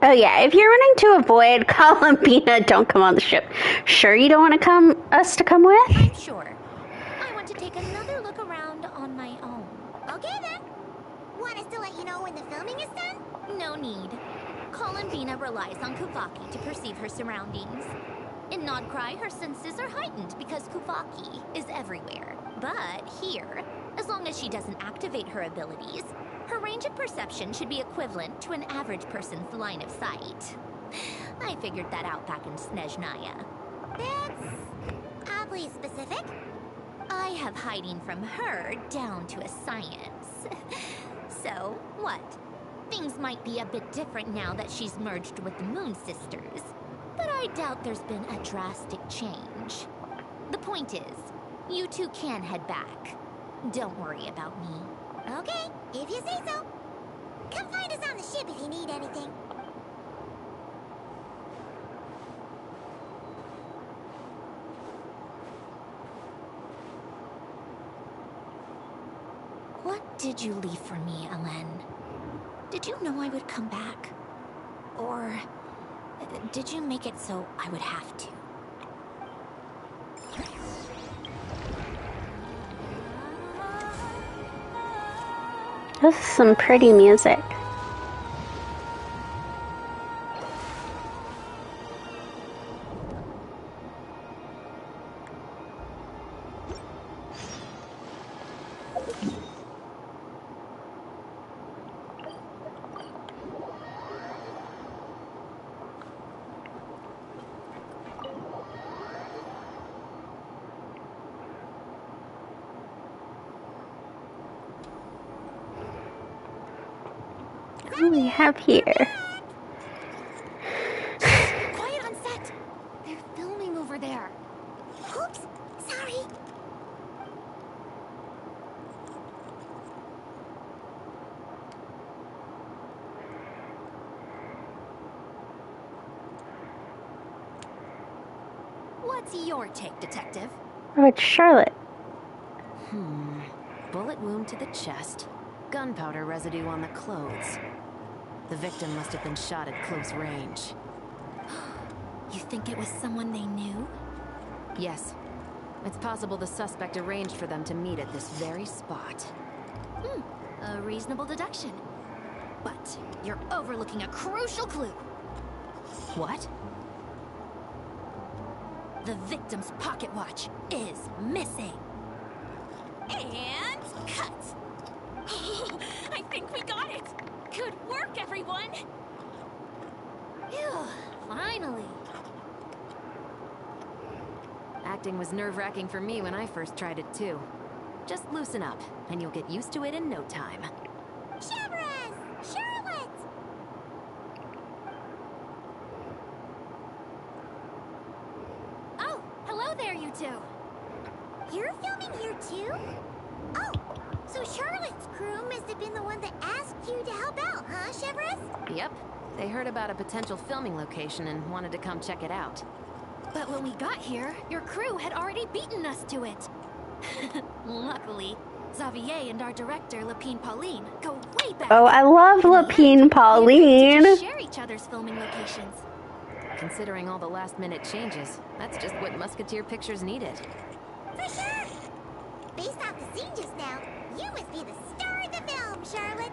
Oh yeah, if you're running to avoid Columbina, don't come on the ship. Sure you don't want us to come with? I'm sure. I want to take another look around on my own. Okay then. Want us to let you know when the filming is done? No need. Columbina relies on Kuvaki to perceive her surroundings. In Nodcry, her senses are heightened because Kuvaki is everywhere. But here, as long as she doesn't activate her abilities, her range of perception should be equivalent to an average person's line of sight. I figured that out back in Snezhnaya. That's oddly specific. have hiding from her down to a science. So, what? Things might be a bit different now that she's merged with the Moon Sisters, but I doubt there's been a drastic change. The point is, you two can head back. Don't worry about me. Okay, if you say so. Come find us on the ship if you need anything. What did you leave for me, Ellen? Did you know I would come back? Or did you make it so I would have to? This is some pretty music. What do we have here? Quiet on set! They're filming over there. Oops, sorry. What's your take, Detective? Oh, it's Charlotte. Bullet wound to the chest. Gunpowder residue on the clothes. The victim must have been shot at close range. You think it was someone they knew? Yes. It's possible the suspect arranged for them to meet at this very spot. A reasonable deduction. But you're overlooking a crucial clue. What? The victim's pocket watch is missing. And cut! I think we got it! Good work, everyone! Phew, finally. Acting was nerve-wracking for me when I first tried it too. Just loosen up, and you'll get used to it in no time. Chevrez! Charlotte! Oh, hello there, you two. You're filming here too? Oh, so Charlotte's crew must have been the one that asked you to help out, huh, Chevrez? Yep. They heard about a potential filming location and wanted to come check it out. But when we got here, your crew had already beaten us to it. Luckily, Xavier and our director, Lapine Pauline, go way back. Oh, I love Lapine Pauline. We share each other's filming locations. Considering all the last-minute changes, that's just what Musketeer Pictures needed. For sure! Based off the scene just now, you must be the star of the film, Charlotte!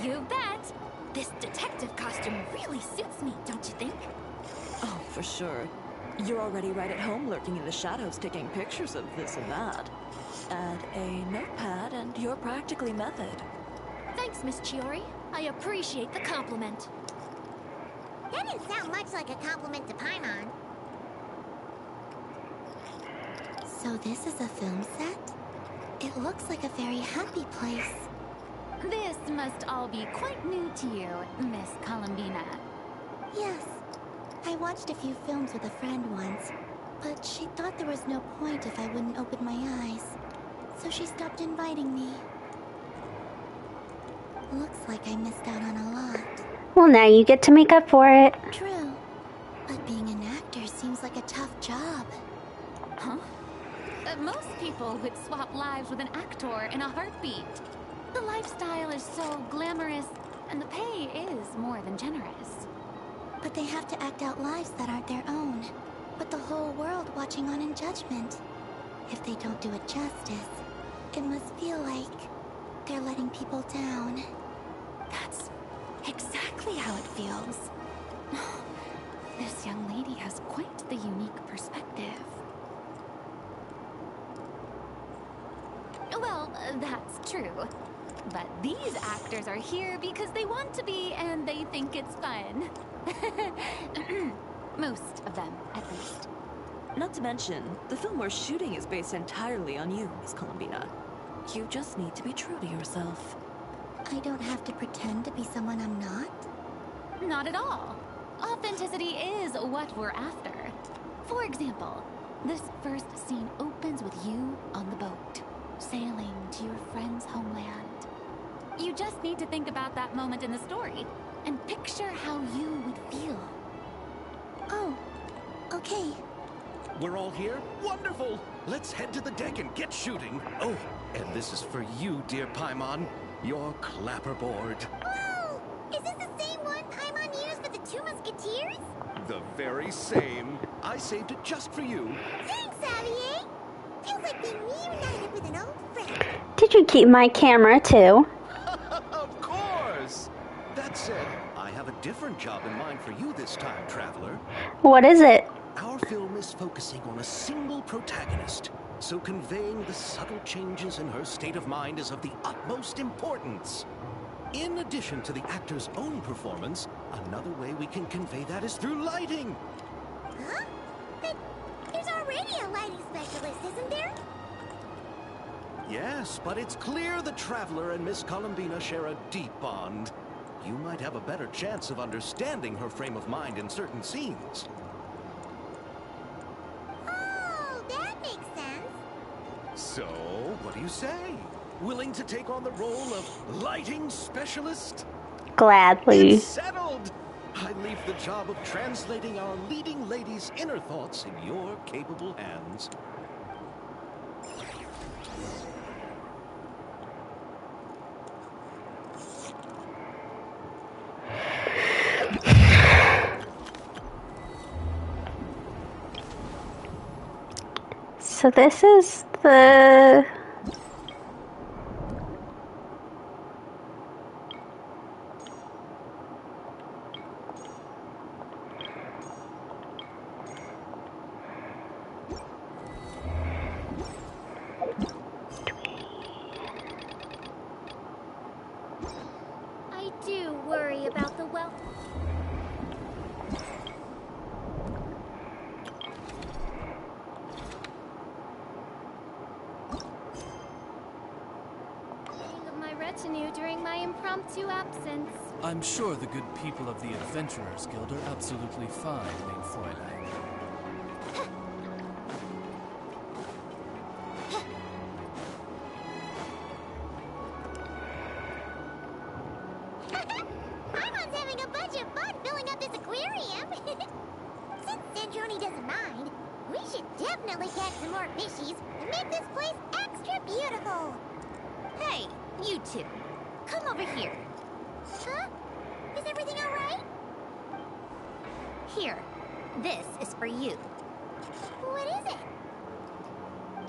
You bet! This detective costume really suits me, don't you think? Oh, for sure. You're already right at home lurking in the shadows taking pictures of this and that. Add a notepad and you're practically method. Thanks, Miss Chiori. I appreciate the compliment. That didn't sound much like a compliment to Paimon. So this is a film set? It looks like a very happy place. This must all be quite new to you, Miss Columbina. Yes. I watched a few films with a friend once, but she thought there was no point if I wouldn't open my eyes. So she stopped inviting me. Looks like I missed out on a lot. Well, now you get to make up for it. True. But being an actor seems like a tough job. Huh? Most people would swap lives with an actor in a heartbeat. The lifestyle is so glamorous, and the pay is more than generous. But they have to act out lives that aren't their own, with the whole world watching on in judgment. If they don't do it justice, it must feel like they're letting people down. That's exactly how it feels. This young lady has quite the unique perspective. Well, that's true. But these actors are here because they want to be and they think it's fun. Most of them, at least. Not to mention, the film we're shooting is based entirely on you, Miss Columbina. You just need to be true to yourself. I don't have to pretend to be someone I'm not? Not at all. Authenticity is what we're after. For example, this first scene opens with you on the boat, sailing to your friend's homeland. You just need to think about that moment in the story and picture how you would feel. Oh, okay. We're all here? Wonderful! Let's head to the deck and get shooting. Oh, and this is for you, dear Paimon. Your clapperboard. Oh! Is this the same one Paimon used for the Two Musketeers? The very same. I saved it just for you. Thanks, Xavier! Feels like being reunited with an old friend. Did you keep my camera too? Of course! That said, I have a different job in mind for you this time, traveler. What is it? Our film is focusing on a single protagonist, so conveying the subtle changes in her state of mind is of the utmost importance. In addition to the actor's own performance, another way we can convey that is through lighting. Huh? But there's already a lighting specialist, isn't there? Yes, but it's clear the Traveler and Miss Columbina share a deep bond. You might have a better chance of understanding her frame of mind in certain scenes. Oh, that makes sense. So, what do you say? Willing to take on the role of lighting specialist? Gladly. It's settled! I leave the job of translating our leading lady's inner thoughts in your capable hands. So this is the... I do worry about the well. Of my retinue during my impromptu absence. I'm sure the good people of the Adventurers Guild are absolutely fine, mein Fräulein. Paimon's having a bunch of fun filling up this aquarium. Since Sandrone doesn't mind, we should definitely catch some more fishies and make this place extra beautiful. Hey, you two. Come over here. Huh? Is everything all right? Here. This is for you. What is it?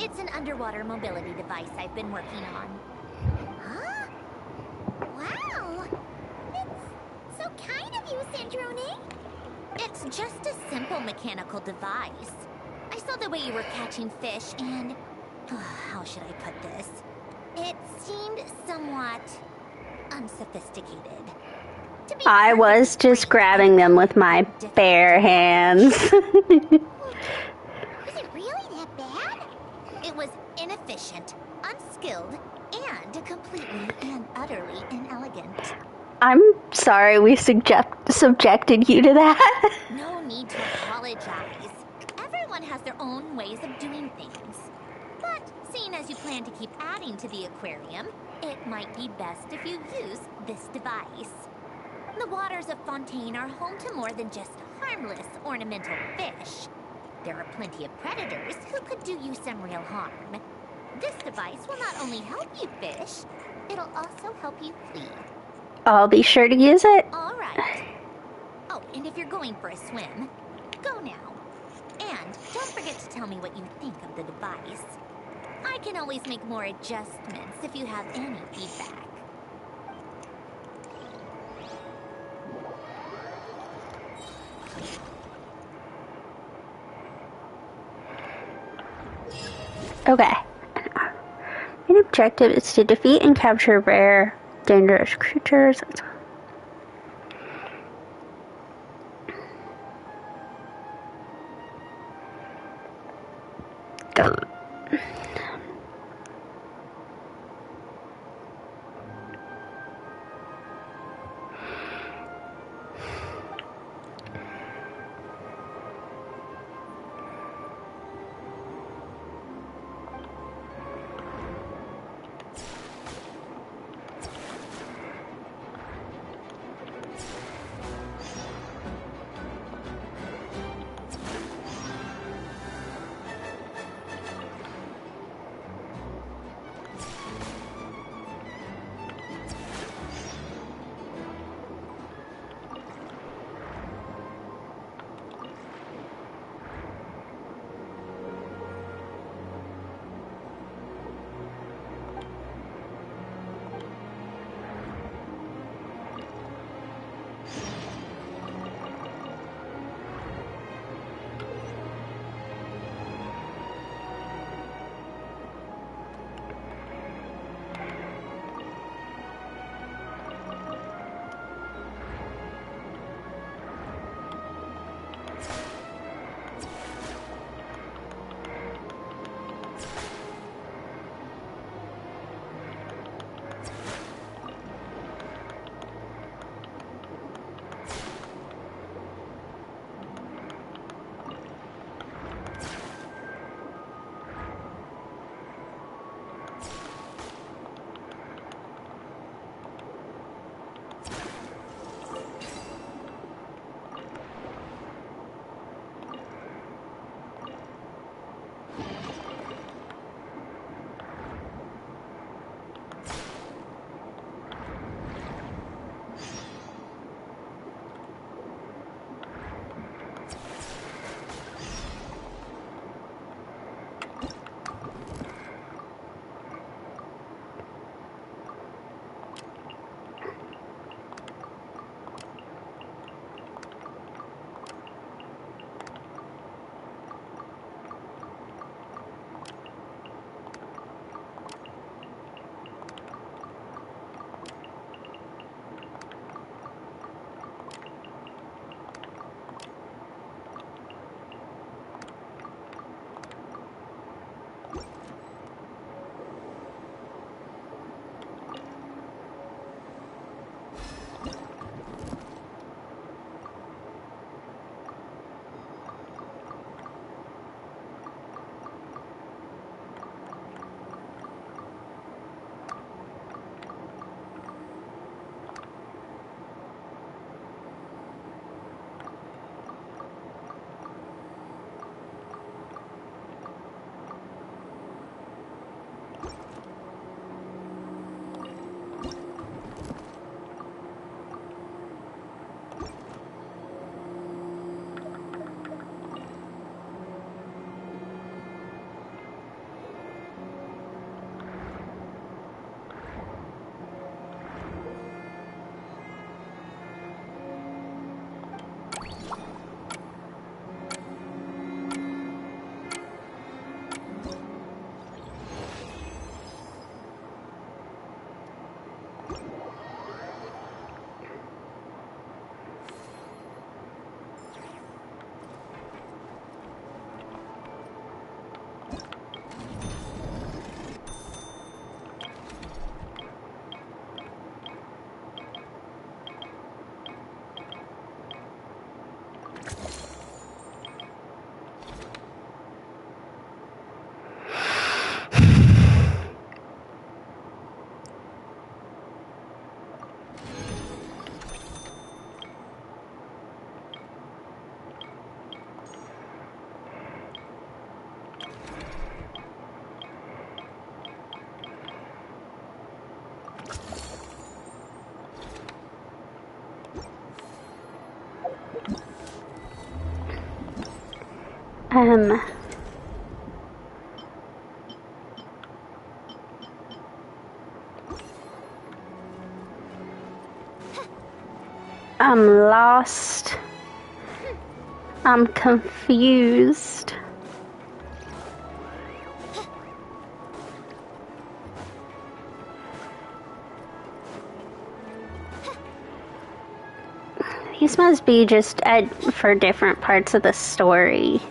It's an underwater mobility device I've been working on. Huh? Wow! It's so kind of you, Sandrone. It's just a simple mechanical device. I saw the way you were catching fish and... how should I put this? It seemed somewhat unsophisticated. I was just grabbing them with my bare hands. Was it really that bad? It was inefficient, unskilled, and completely and utterly inelegant. I'm sorry we subjected you to that. No need to apologize. Everyone has their own ways of doing things. But seeing as you plan to keep adding to the aquarium, it might be best if you use this device. The waters of Fontaine are home to more than just harmless ornamental fish. There are plenty of predators who could do you some real harm. This device will not only help you fish, it'll also help you flee. I'll be sure to use it. All right. Oh, and if you're going for a swim, go now. And don't forget to tell me what you think of the device. I can always make more adjustments if you have any feedback. Okay. Main objective is to defeat and capture rare, dangerous creatures. Um, I'm lost. I'm confused. These must be just for different parts of the story.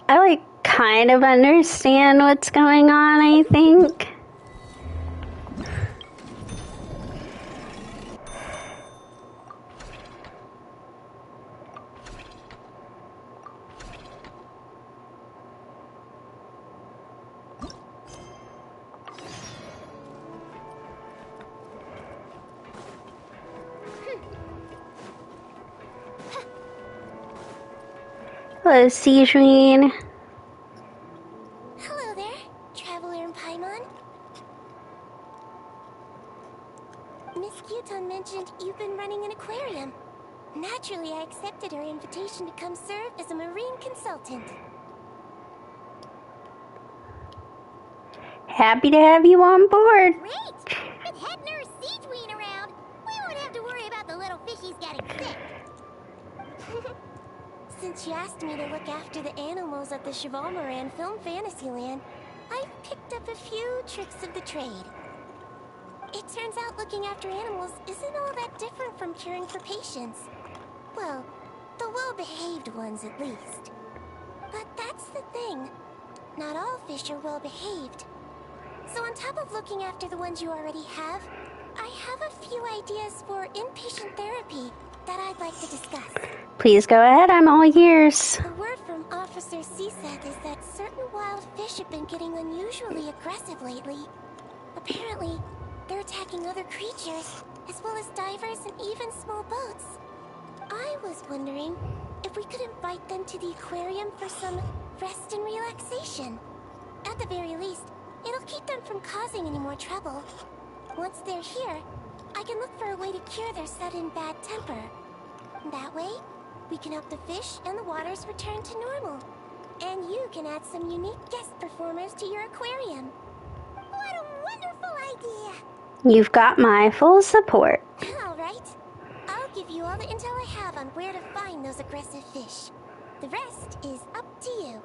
I like kind of understand what's going on, I think. Hello, Sejuine. Hello there, traveler in Paimon. Miss Kyuton mentioned you've been running an aquarium. Naturally, I accepted her invitation to come serve as a marine consultant. Happy to have you on board. Great! With head nurse Sejuine around, we won't have to worry about the little fishies getting sick. Since you asked me to look after the animals at the Chevalmoran Film Fantasyland, I've picked up a few tricks of the trade. It turns out looking after animals isn't all that different from caring for patients. Well, the well-behaved ones at least. But that's the thing. Not all fish are well-behaved. So on top of looking after the ones you already have, I have a few ideas for inpatient therapy that I'd like to discuss. Please go ahead, I'm all ears. The word from Officer Ceseth is that certain wild fish have been getting unusually aggressive lately. Apparently, they're attacking other creatures, as well as divers and even small boats. I was wondering if we could invite them to the aquarium for some rest and relaxation. At the very least, it'll keep them from causing any more trouble. Once they're here, I can look for a way to cure their sudden bad temper. That way, we can help the fish and the waters return to normal. And you can add some unique guest performers to your aquarium. What a wonderful idea! You've got my full support. All right. I'll give you all the intel I have on where to find those aggressive fish. The rest is up to you.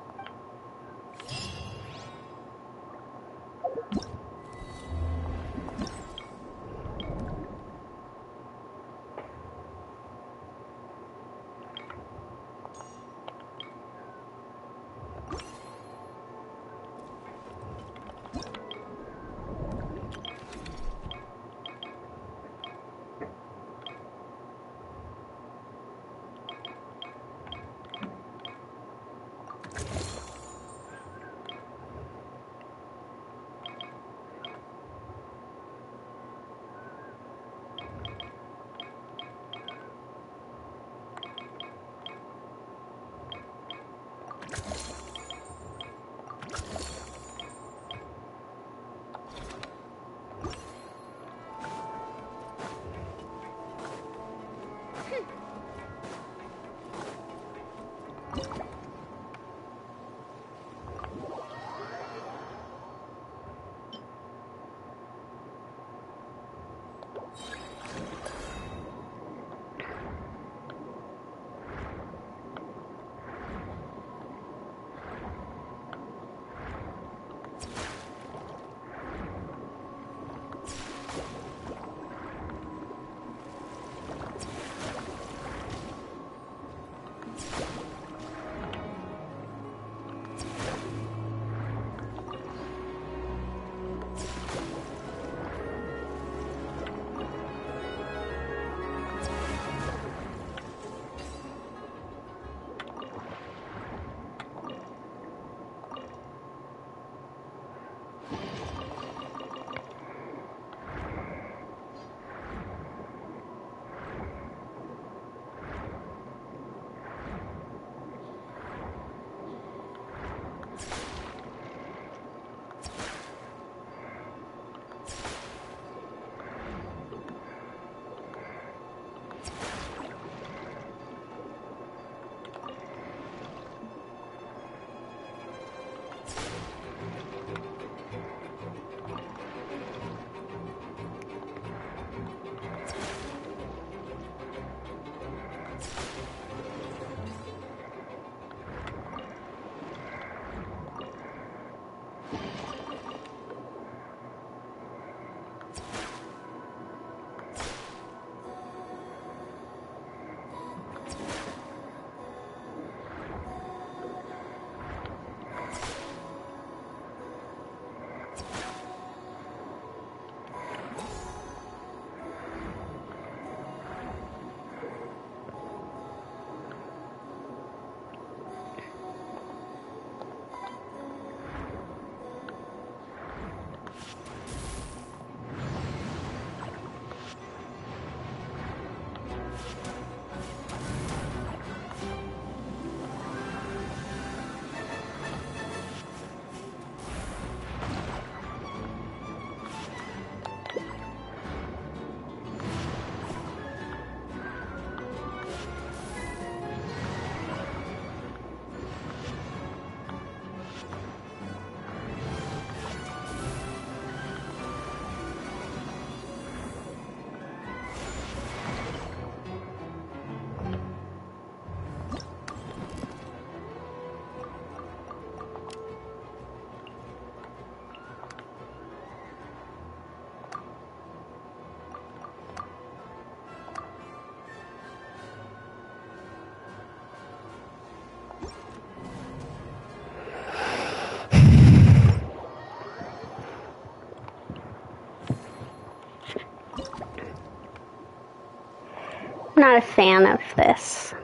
not a fan of this.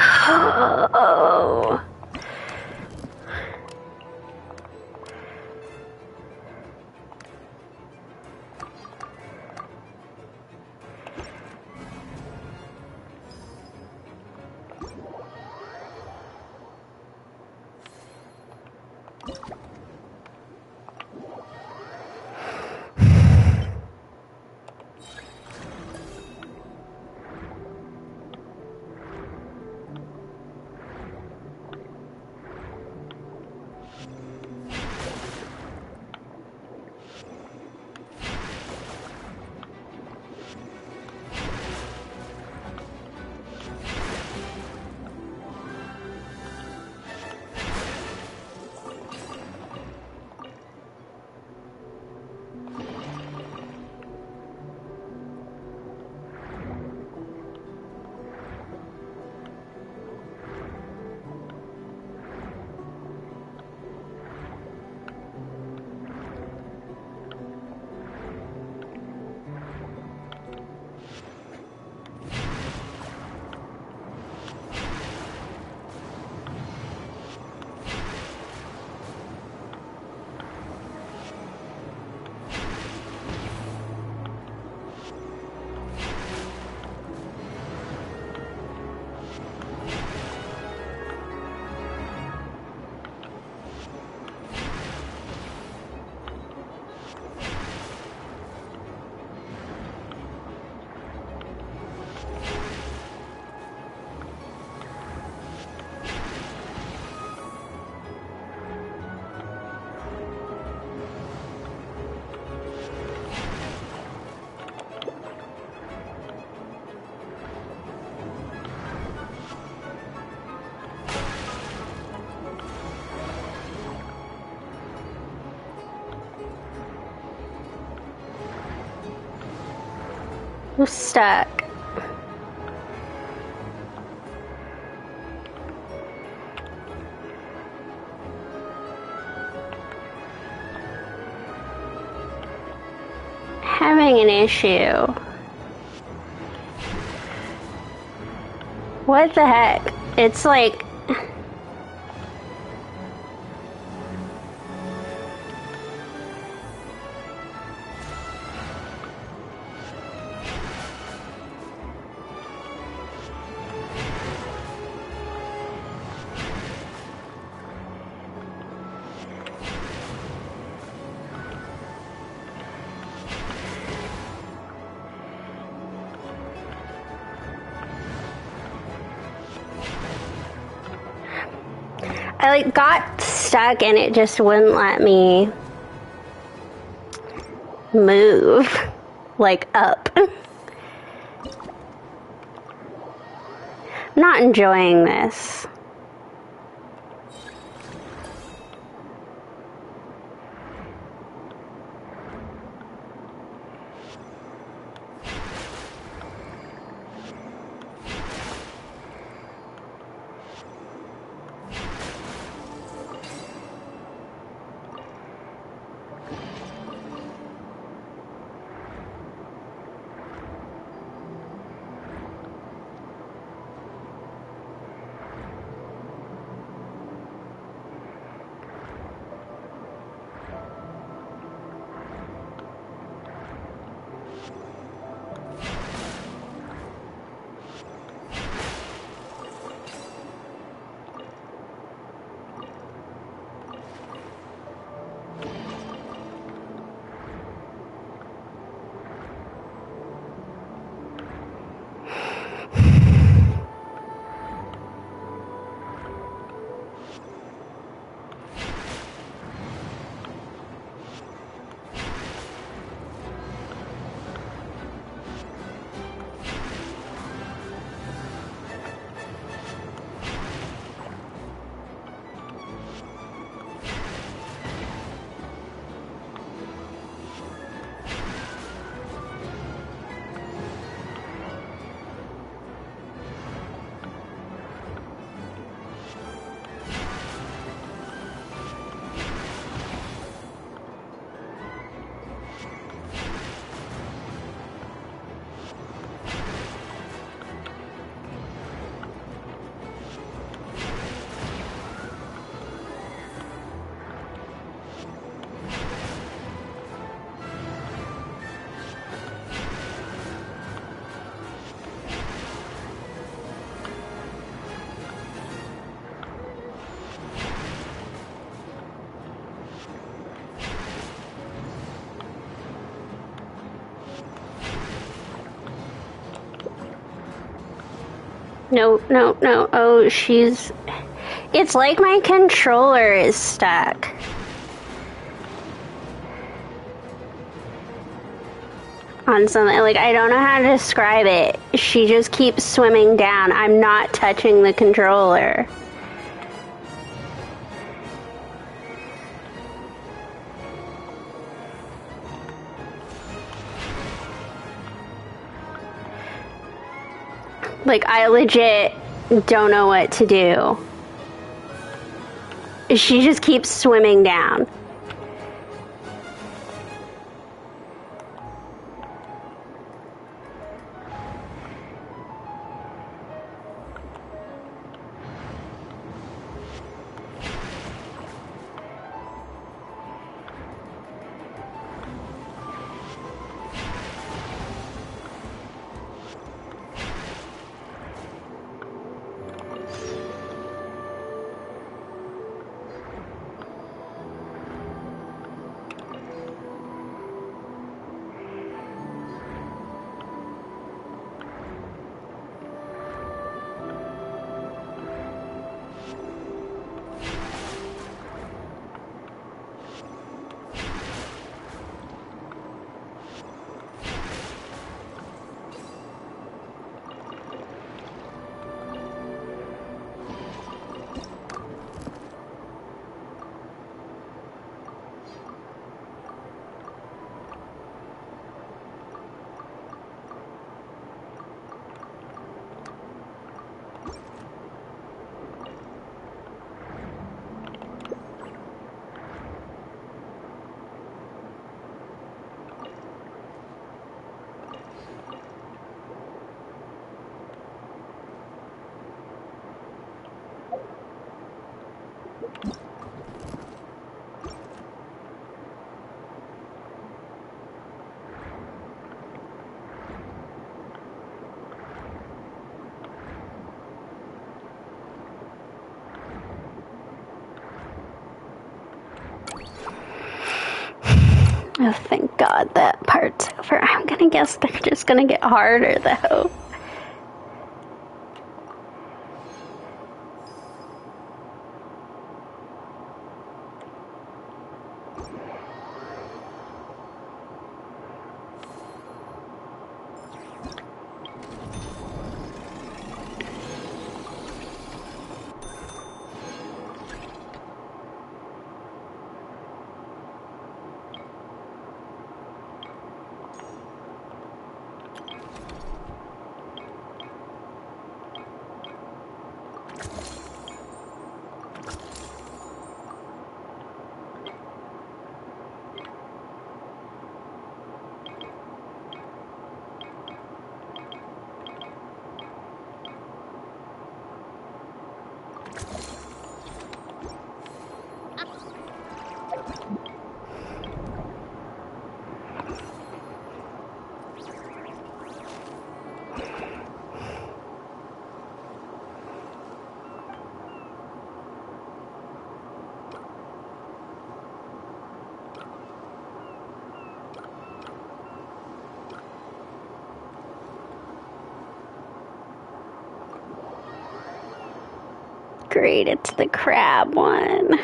Oh. I'm stuck. Having having an issue. What the heck? It's like... I like got stuck and it just wouldn't let me move like up. I'm not enjoying this. No, no, no. Oh, she's... It's like my controller is stuck. On something, like, I don't know how to describe it. She just keeps swimming down. I'm not touching the controller. Like, I legit don't know what to do. She just keeps swimming down. Oh, thank God that part's over. I'm gonna guess they're just gonna get harder, though. Great, it's the crab one.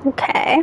Okay.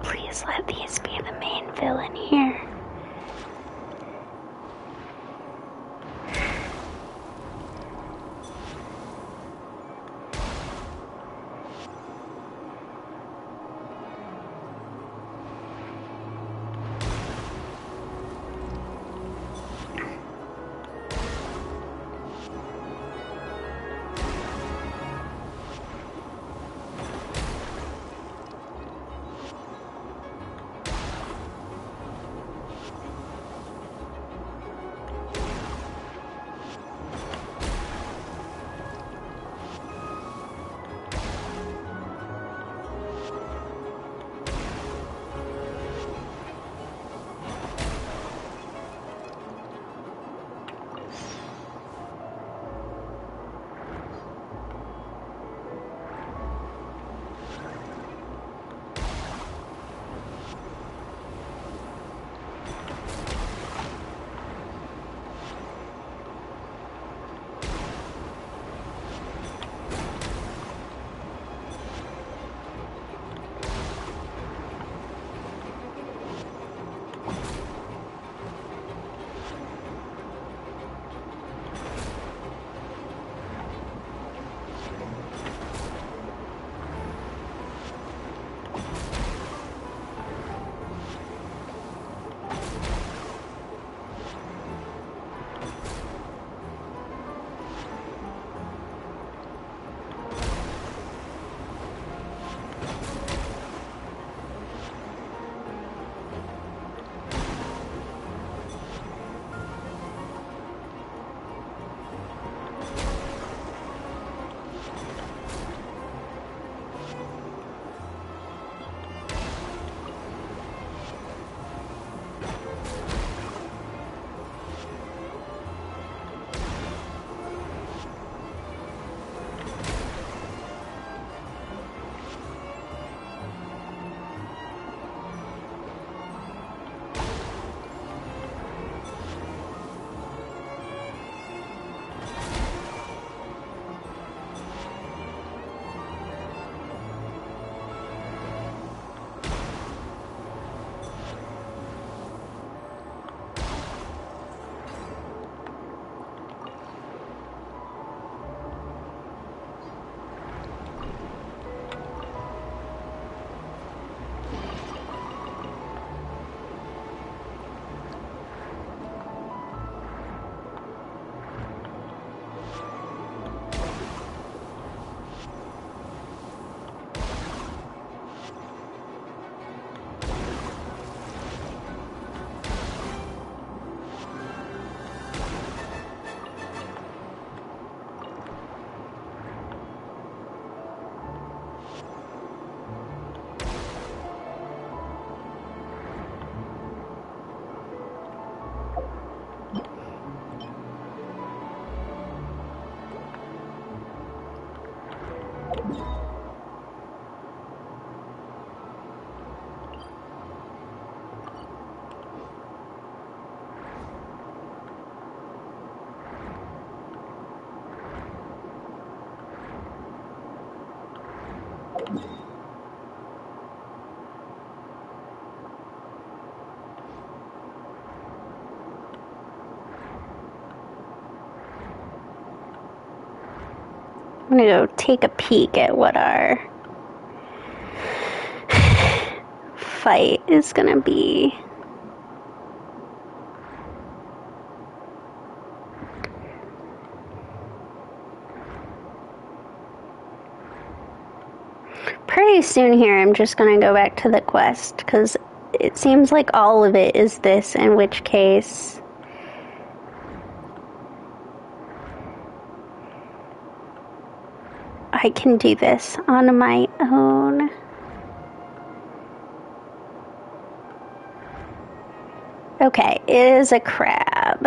Please let these be the main villain here. I'm gonna go take a peek at what our fight is gonna be. Pretty soon here, I'm just gonna go back to the quest, because it seems like all of it is this, in which case I can do this on my own. Okay, it is a crab.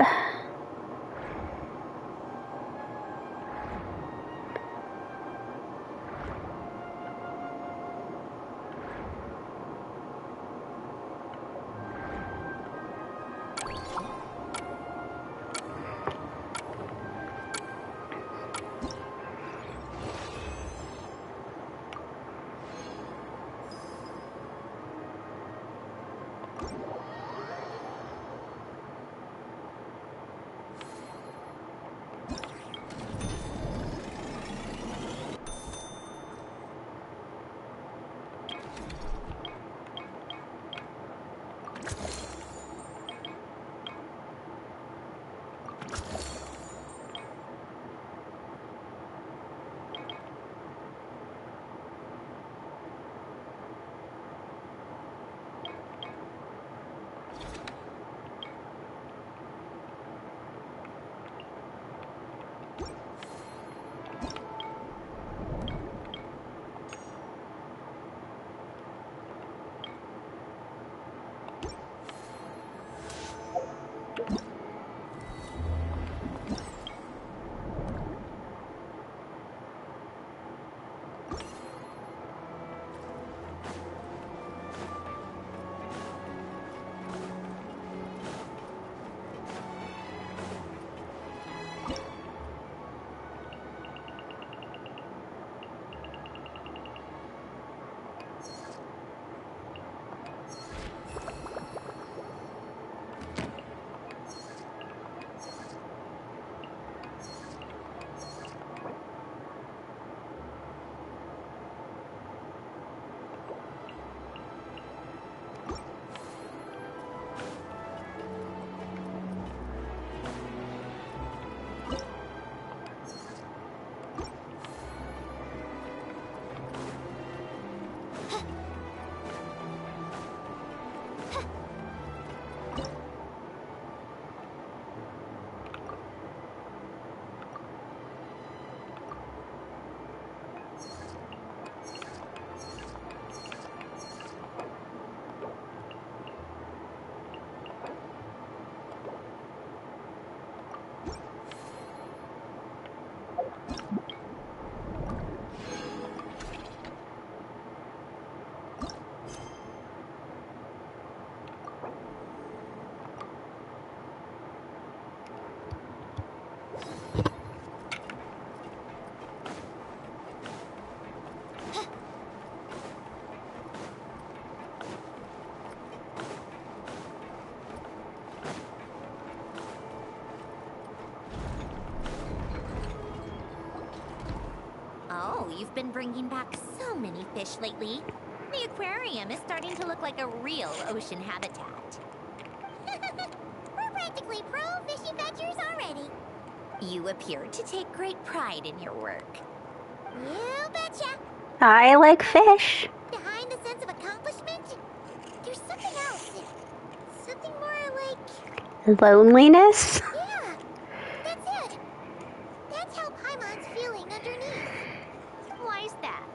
Oh, you've been bringing back so many fish lately. The aquarium is starting to look like a real ocean habitat. We're practically pro fishy fetchers already. You appear to take great pride in your work. You betcha. I like fish. Behind the sense of accomplishment, there's something else. Something more like... Loneliness? Yeah, that's it. That's how Paimon's feeling underneath. Why is that?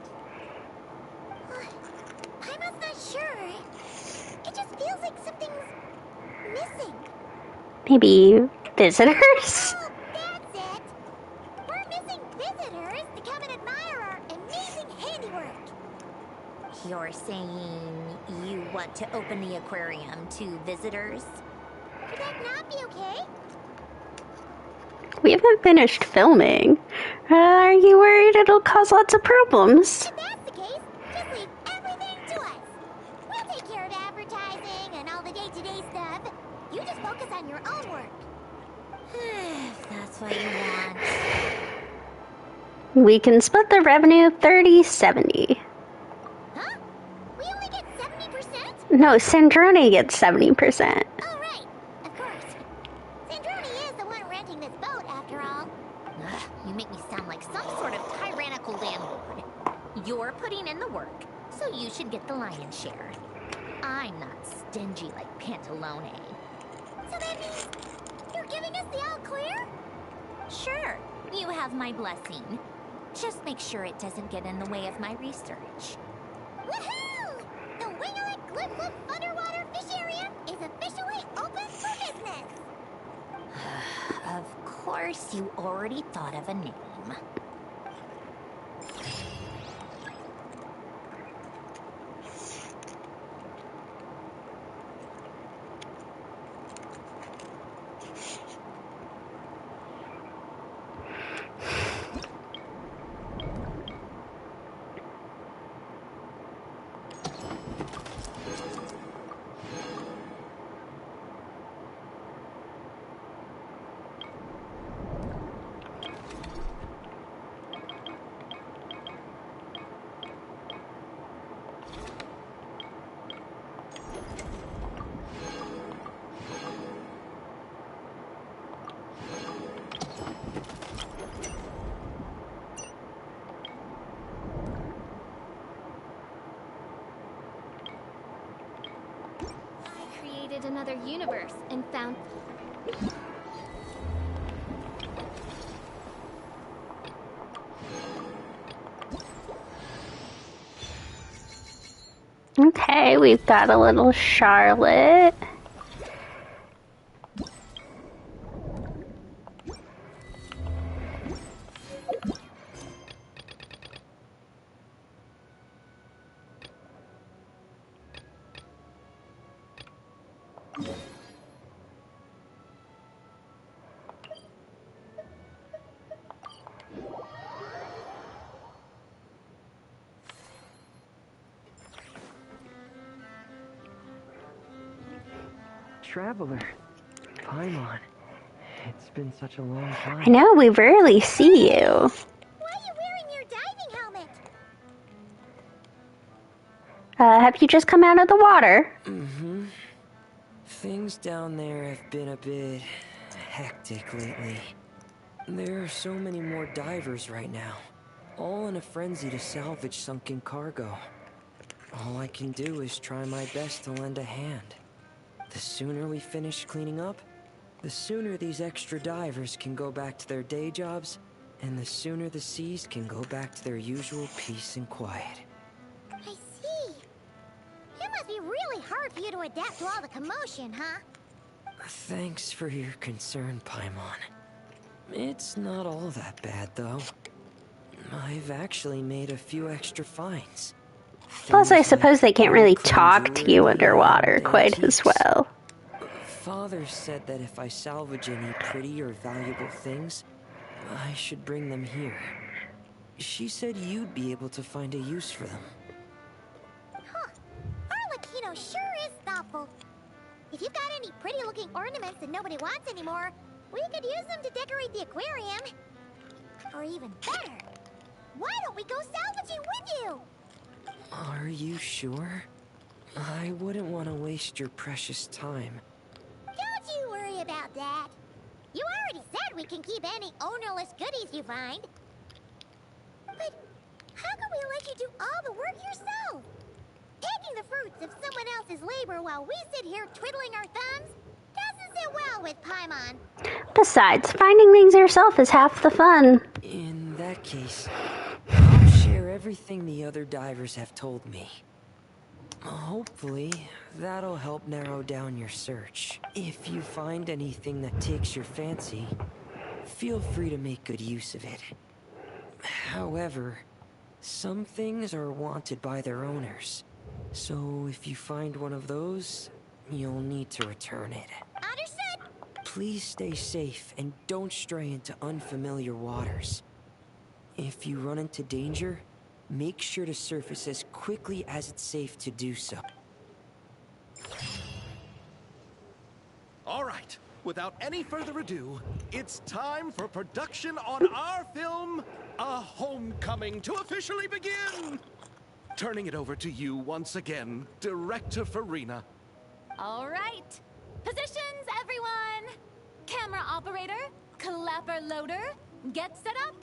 Paimon's not sure. It just feels like something's missing. Maybe visitors? Oh, that's it. We're missing visitors to come and admire our amazing handiwork. You're saying you want to open the aquarium to visitors? Would that not be okay? We haven't finished filming. Are you worried it'll cause lots of problems? If that's the case, just leave everything to us. We'll take care of advertising and all the day-to-day stuff. You just focus on your own work. If that's what you want. We can split the revenue 30-70. Huh? We only get 70%? No, Sandrone gets 70%. Oh, right. Of course. Sandrone is the one renting this boat, after all. Ugh, you make me sound like some sort of tyrannical landlord. You're putting in the work, so you should get the lion's share. I'm not stingy like Pantalone. So that means you're giving us the all clear? Sure. You have my blessing. Just make sure it doesn't get in the way of my research. Woohoo! The Winglet Glip Glip Underwater Fish Area is officially open for business! Of course, you already thought of a name. Another universe and found... Okay, we've got a little Charlotte. Traveler, Paimon. It's been such a long time. I know, we rarely see you. Why are you wearing your diving helmet? Have you just come out of the water? Mm-hmm. Things down there have been a bit hectic lately. There are so many more divers right now, all in a frenzy to salvage sunken cargo. All I can do is try my best to lend a hand. The sooner we finish cleaning up, the sooner these extra divers can go back to their day jobs, and the sooner the seas can go back to their usual peace and quiet. I see. It must be really hard for you to adapt to all the commotion, huh? Thanks for your concern, Paimon. It's not all that bad, though. I've actually made a few extra finds. Plus, I suppose they can't really talk to you underwater quite as well. Father said that if I salvage any pretty or valuable things, I should bring them here. She said you'd be able to find a use for them. Huh. Arlecchino sure is thoughtful. If you've got any pretty-looking ornaments that nobody wants anymore, we could use them to decorate the aquarium. Or even better, why don't we go salvaging with you? Are you sure? I wouldn't want to waste your precious time. Don't you worry about that. You already said we can keep any ownerless goodies you find. But how can we let you do all the work yourself? Taking the fruits of someone else's labor while we sit here twiddling our thumbs doesn't sit well with Paimon. Besides, finding things yourself is half the fun. In that case, I'll share everything the other divers have told me. Hopefully, that'll help narrow down your search. If you find anything that takes your fancy, feel free to make good use of it. However, some things are wanted by their owners. So if you find one of those, you'll need to return it. Understood. Please stay safe and don't stray into unfamiliar waters. If you run into danger, make sure to surface as quickly as it's safe to do so. All right, without any further ado, it's time for production on our film, a homecoming to officially begin! Turning it over to you once again, Director Farina. All right. Positions, everyone! Camera operator, clapper loader, get set up.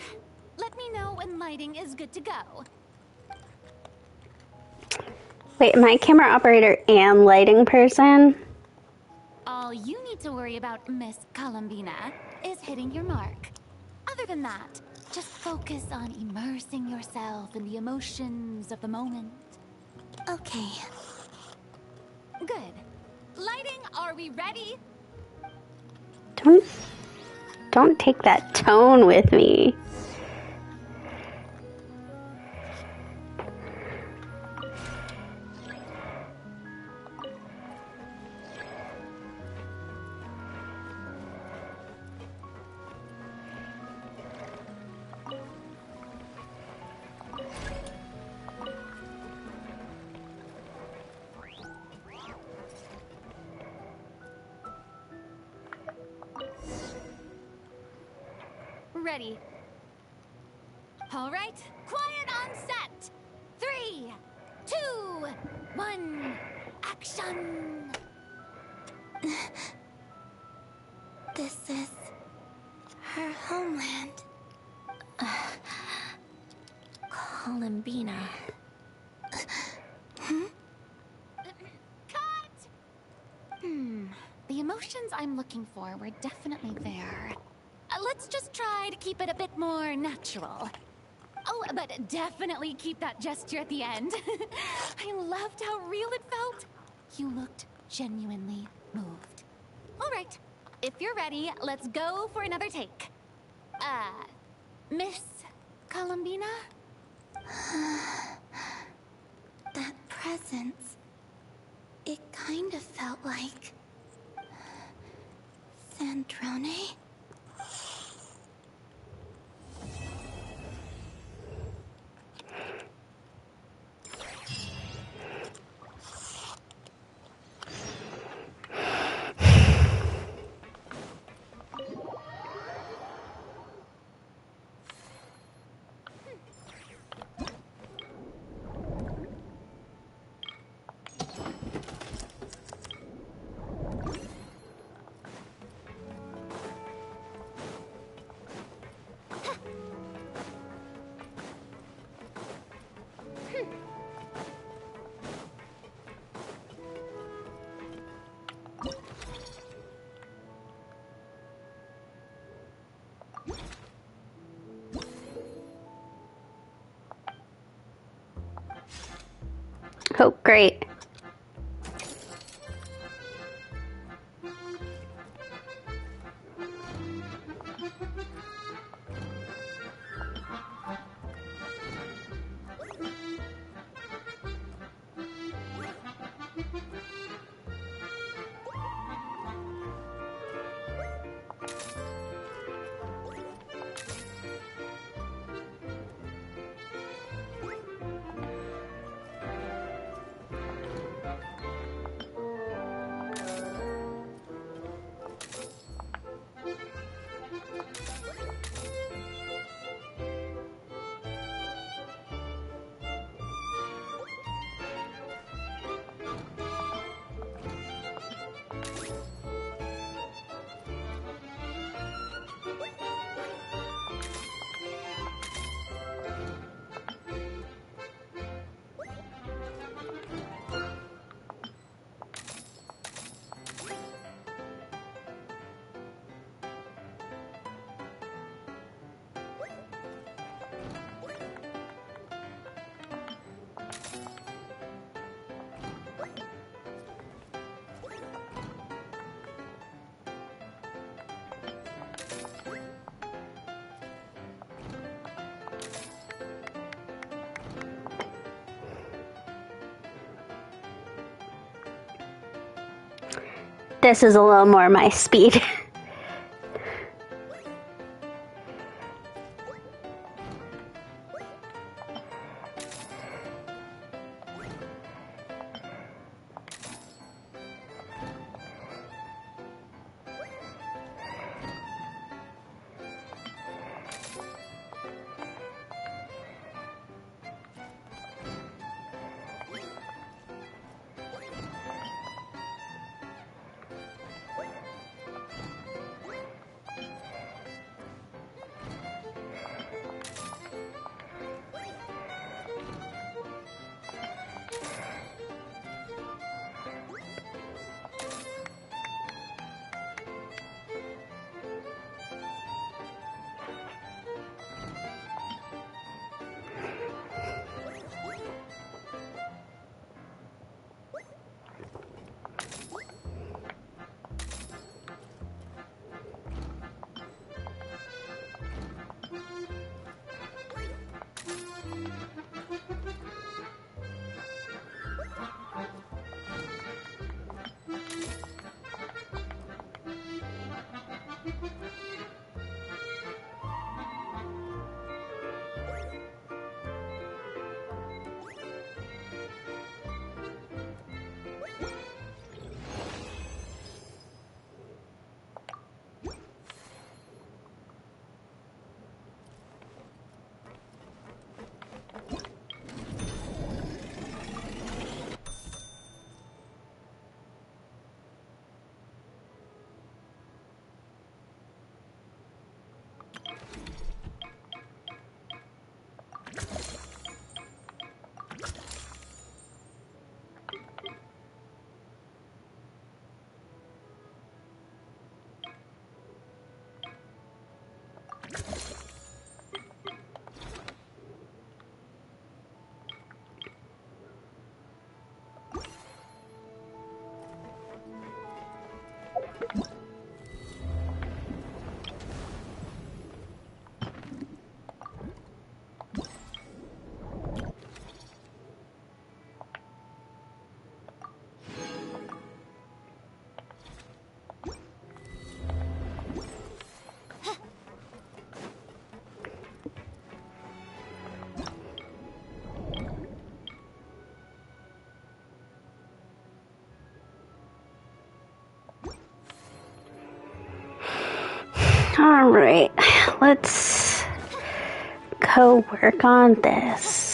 Let me know when lighting is good to go. Wait, am I camera operator and lighting person? All you need to worry about, Miss Columbina, is hitting your mark. Other than that, just focus on immersing yourself in the emotions of the moment. Okay. Good. Lighting, are we ready? Don't take that tone with me. Ready. All right, quiet on set. 3, 2, 1, action. This is her homeland. Columbina. Cut! The emotions I'm looking for were definitely there. Let's just try to keep it a bit more natural. Oh, but definitely keep that gesture at the end. I loved how real it felt. You looked genuinely moved. All right, if you're ready, let's go for another take. Miss Columbina? That presence. It kind of felt like... Sandrone? Oh, great. This is a little more my speed. Alright, let's go work on this.